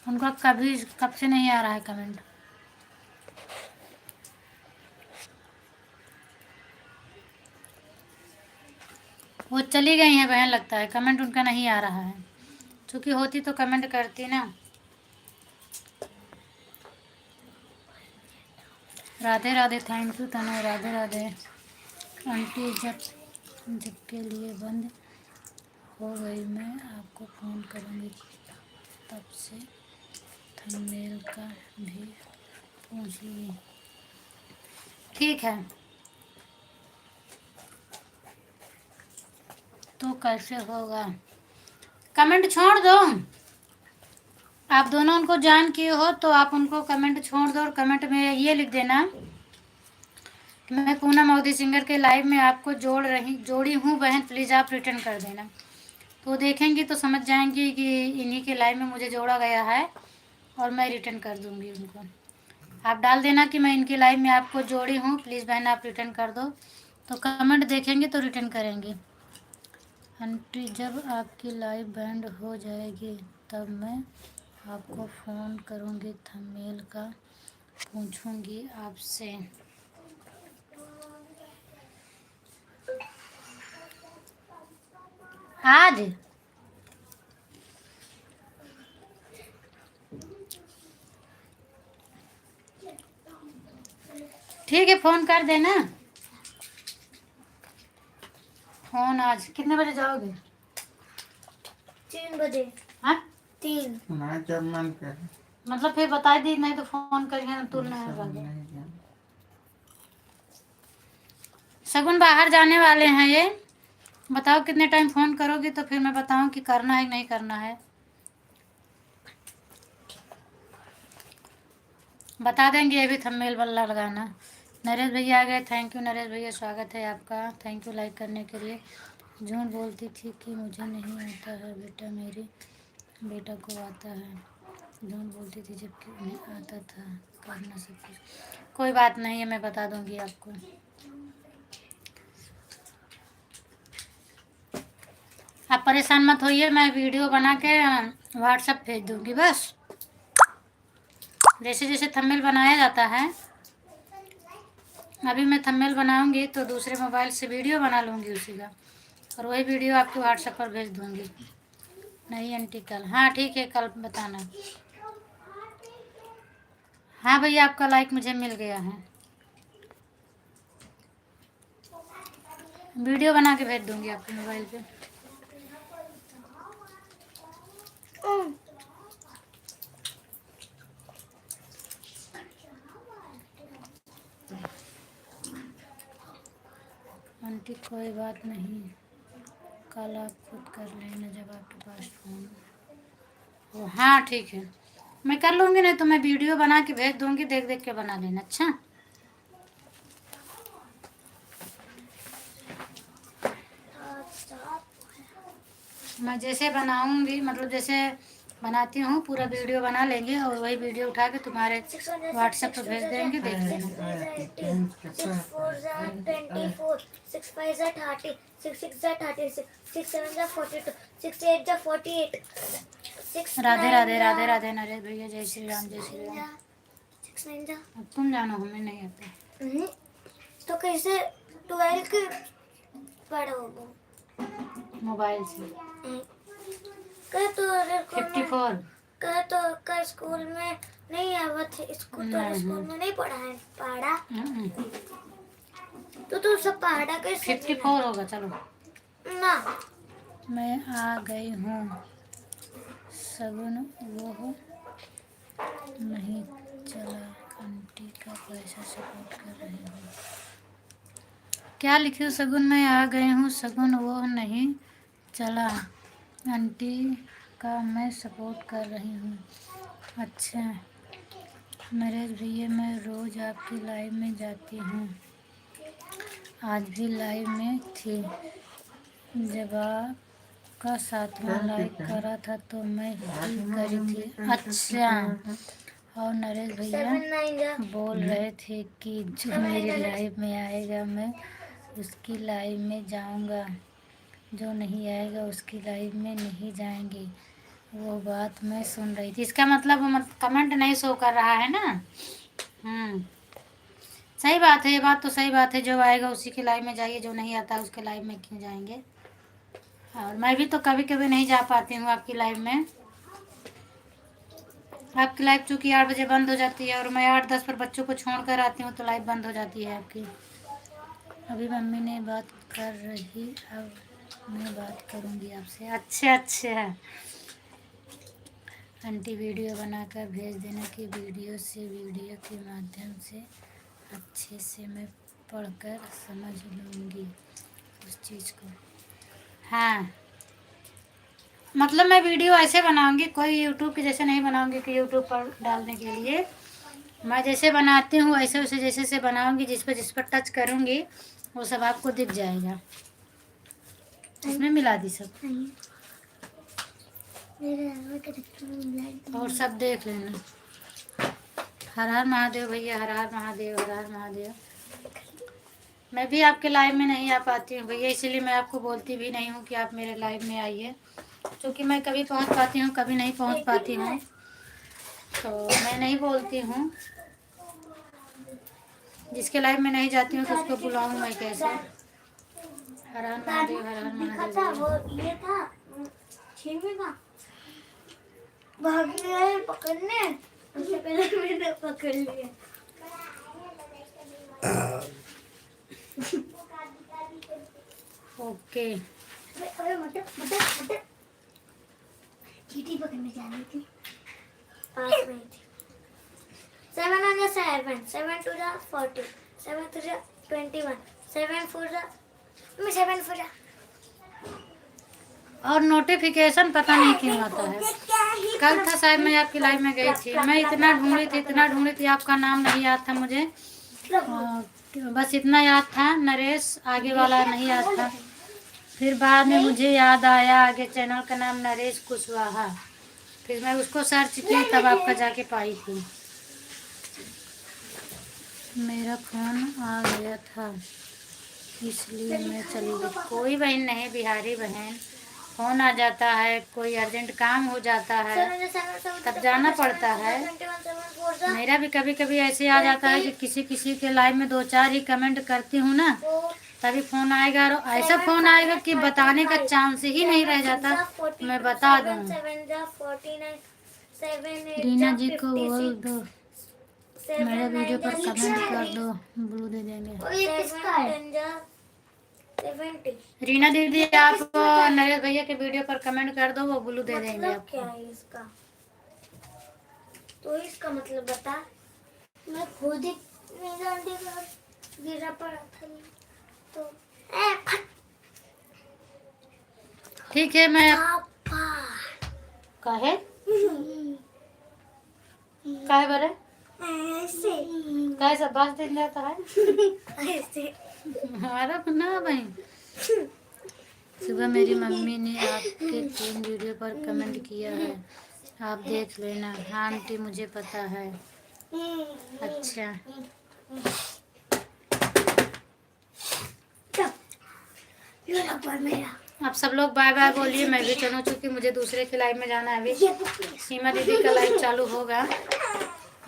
उनका कब से नहीं आ रहा है कमेंट। वो चली गई हैं बहन, लगता है कमेंट उनका नहीं आ रहा है, क्योंकि होती तो कमेंट करती ना। Radhe Radhe, thank you Tanu, Radhe Radhe. Aunty जब के लिए बंद हो गई मैं आपको फ़ोन करूँगी, तब से थंबनेल का भी पूछ ली। ठीक है, तो कैसे होगा? कमेंट छोड़ दो। आप दोनों उनको ज्वाइन किए हो तो आप उनको कमेंट छोड़ दो, और कमेंट में ये लिख देना कि मैं पूनम मोदी सिंगर के लाइव में आपको जोड़ी हूँ बहन, प्लीज़ आप रिटर्न कर देना। तो देखेंगी तो समझ जाएंगी कि इन्हीं के लाइव में मुझे जोड़ा गया है, और मैं रिटर्न कर दूँगी उनको। आप डाल देना कि मैं इनकी लाइव में आपको जोड़ी हूँ, प्लीज़ बहन आप रिटर्न कर दो, तो कमेंट देखेंगे तो रिटर्न करेंगे। आंटी जब आपकी लाइव बैंड हो जाएगी तब मैं आपको फ़ोन करूँगी, थंबनेल का पूछूँगी आपसे। आज ठीक है, फ़ोन कर देना। फ़ोन आज कितने बजे जाओगे? 3 बजे। हाँ, 3। मैं जब मन कर मतलब फिर बता दी, नहीं तो फ़ोन करिए ना, तुरंत नहीं होगा। नहीं जाना। शगुन बाहर जाने वाले हैं ये, बताओ कितने टाइम फ़ोन करोगी तो फिर मैं बताऊँ कि करना है कि नहीं करना है। बता देंगे, ये भी थंबनेल वाला लगाना, नरेश भैया आ गए। थैंक यू नरेश भैया, स्वागत है आपका। थैंक यू लाइक करने के लिए। झूठ बोलती थी कि मुझे नहीं आता है बेटा, मेरी बेटा को आता है। झूठ बोलती थी जबकि उन्हें आता था करना सब कुछ। कोई बात नहीं है, मैं बता दूंगी आपको। आप परेशान मत होइए, मैं वीडियो बना के व्हाट्सएप भेज दूंगी बस। जैसे जैसे थंबनेल बनाया जाता है, अभी मैं थंबनेल बनाऊंगी तो दूसरे मोबाइल से वीडियो बना लूँगी उसी का, और वही वीडियो आपके व्हाट्सएप पर भेज दूंगी। नहीं आंटी कल, हाँ ठीक है, कल बताना। हाँ भैया, आपका लाइक मुझे मिल गया है। वीडियो बना के भेज दूंगी आपके मोबाइल पे। आंटी कोई बात नहीं, कल आप खुद कर लेना जब आपके पास फ़ोन हो। हाँ ठीक है, मैं कर लूँगी, नहीं तो मैं वीडियो बना के भेज दूँगी, देख देख के बना लेना। अच्छा, मैं जैसे बनाऊँगी, मतलब जैसे बनाती हूँ पूरा वीडियो बना लेंगे, और वही वीडियो उठा के तुम्हारे व्हाट्सएप पर भेज देंगे, देख लेना। 6 4 24, 6 5 30, 6 6 36, 6 7 42, 6 8 48, 6 राधे राधे राधे राधे नरेश भैया, जय श्री राम जय श्री राम। 6 9 अब तुम जानो, हमें नहीं आता। तो कैसे 12 के पढ़ोगे? मोबाइल से। कह तो 54। कह तो का स्कूल में नहीं आवत है, स्कूल तो स्कूल में नहीं पढ़ा है पढ़ा, तो सब पढ़ा कैसे? 54 होगा। चलो ना, मैं आ गई हूँ, सगुन वो नहीं चला, आंटी का पैसा सपोर्ट कर रही हूँ। क्या लिखे हो सगुन? मैं आ गई हूँ, सगुन वो नहीं चला, आंटी का मैं सपोर्ट कर रही हूँ। अच्छा नरेश भैया, मैं रोज़ आपकी लाइव में जाती हूँ, आज भी लाइव में थी, जब आपका 7वां लाइक करा था तो मैं ही करी थी। अच्छा, और नरेश भैया बोल रहे थे कि जो मेरी लाइव में आएगा मैं उसकी लाइव में जाऊंगा, जो नहीं आएगा उसकी लाइव में नहीं जाएंगे। वो बात मैं सुन रही थी। इसका मतलब कमेंट नहीं शो कर रहा है ना। सही बात है, ये बात तो सही बात है, जो आएगा उसी के लाइव में जाइए, जो नहीं आता उसके लाइव में क्यों जाएंगे। और मैं भी तो कभी कभी नहीं जा पाती हूँ आपकी लाइव में। आपकी लाइव चूँकि 8 बजे बंद हो जाती है, और मैं 8-10 पर बच्चों को छोड़ कर आती हूँ, तो लाइव बंद हो जाती है आपकी। अभी मम्मी ने बात कर रही, अब मैं बात करूँगी आपसे। अच्छा, आंटी वीडियो बनाकर भेज देना कि वीडियो के माध्यम से अच्छे से मैं पढ़कर समझ लूँगी उस चीज़ को। हाँ, मतलब मैं वीडियो ऐसे बनाऊँगी, कोई यूट्यूब के जैसे नहीं बनाऊँगी कि यूट्यूब पर डालने के लिए। मैं जैसे बनाती हूँ वैसे वैसे जैसे से बनाऊँगी, जिस पर टच करूँगी वो सब आपको दिख जाएगा। इसमें मिला दी सब, और सब देख लेना। हर हर महादेव भैया, हर हर महादेव, हर हर महादेव। मैं भी आपके लाइव में नहीं आ पाती हूँ भैया, इसीलिए मैं आपको बोलती भी नहीं हूँ कि आप मेरे लाइव में आइए, क्योंकि मैं कभी पहुँच पाती हूँ, कभी नहीं पहुँच पाती हूँ, तो मैं नहीं बोलती हूँ। जिसके लाइव में नहीं जाती हूँ तो उसको बुलाऊँ मैं कैसे। हर हर महादेव, हर हर महादेव। ये था भाग गया पकड़ने, उससे पहले मैंने पकड़ लिया। ओके, अबे मटर चीटी पकड़ने जानी थी, पास में थी। 7 on the 7, 7 to the 40, 7 to the 21, 7 for the 7 for the। और नोटिफिकेशन पता नहीं क्यों आता है। कल था शायद मैं आपकी लाइव में गई थी, मैं इतना ढूंढी थी, आपका नाम नहीं याद था मुझे, बस इतना याद था, नरेश आगे वाला नहीं याद था। फिर बाद में मुझे याद आया आगे चैनल का नाम नरेश कुशवाहा, फिर मैं उसको सर्च की तब आपका जाके पाई थी। मेरा फोन आ गया था इसलिए मैं चली गई। कोई बहन नहीं, बिहारी बहन, फोन आ जाता है, कोई अर्जेंट काम हो जाता है तब जाना पड़ता है। मेरा भी कभी कभी ऐसे आ जाता है कि किसी किसी के लाइव में 2-4 ही कमेंट करती हूँ ना, तभी फोन आएगा और ऐसा फोन आएगा कि बताने का चांस ही नहीं रह जाता। मैं बता दूँ, रीना जी को बोल दो मेरे वीडियो पर कमेंट कर दो, ब्लू दे देंगे। रीना दीदी आप नरेश भैया के वीडियो पर कमेंट कर दो, वो ब्लू दे देंगे मतलब आपको। क्या है इसका? तो इसका मतलब बता। मैं खुद ही नहीं जानती, गिरा पड़ा था तो ठीक है, मैं पापा काहे काहे बरे ऐसे काहे सब बात दिन जाता है। ऐसे अरे ना भाई, सुबह मेरी मम्मी ने आपके 3 वीडियो पर कमेंट किया है, आप देख लेना। हाँ आंटी मुझे पता है। अच्छा आप सब लोग बाय बाय बोलिए, मैं भी चलूँ चूँकि मुझे दूसरे के लाइव में जाना है। अभी सीमा दीदी का लाइव चालू होगा,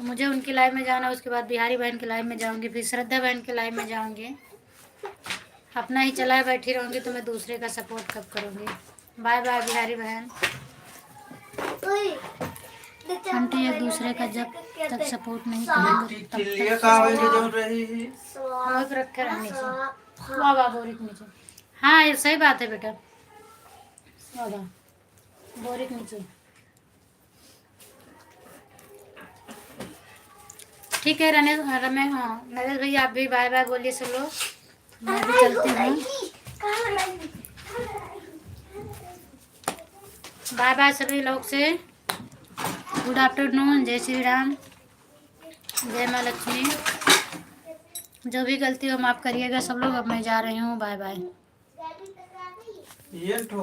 मुझे उनकी लाइव में जाना, उसके बाद बिहारी बहन के लाइव में जाऊंगी, फिर श्रद्धा बहन के लाइव में जाऊंगी। अपना ही चलाए बैठी रहूंगी तो मैं दूसरे का सपोर्ट कब करूंगी। बाय बाय बिहारी बहन। आंटी एक दूसरे का जब तक सपोर्ट नहीं करेंगे तब चिल्लिया तक कहाँ है जो रही है? हमें रखे रहने से। वाह वाह बोरिक नीचे। हाँ ये सही बात है बेटा, वाह वाह बोरिक नीचे। ठीक है नरेश भैया आप भी बाय बाय बोलिए सब लोग, मैं भी चलती हूँ। बाय बाय सभी लोग से, गुड आफ्टरनून, जय श्री राम, जय माँ लक्ष्मी। जो भी गलती हो माफ़ करिएगा सब लोग। अब मैं जा रही हूँ, बाय बाय। ये ठोक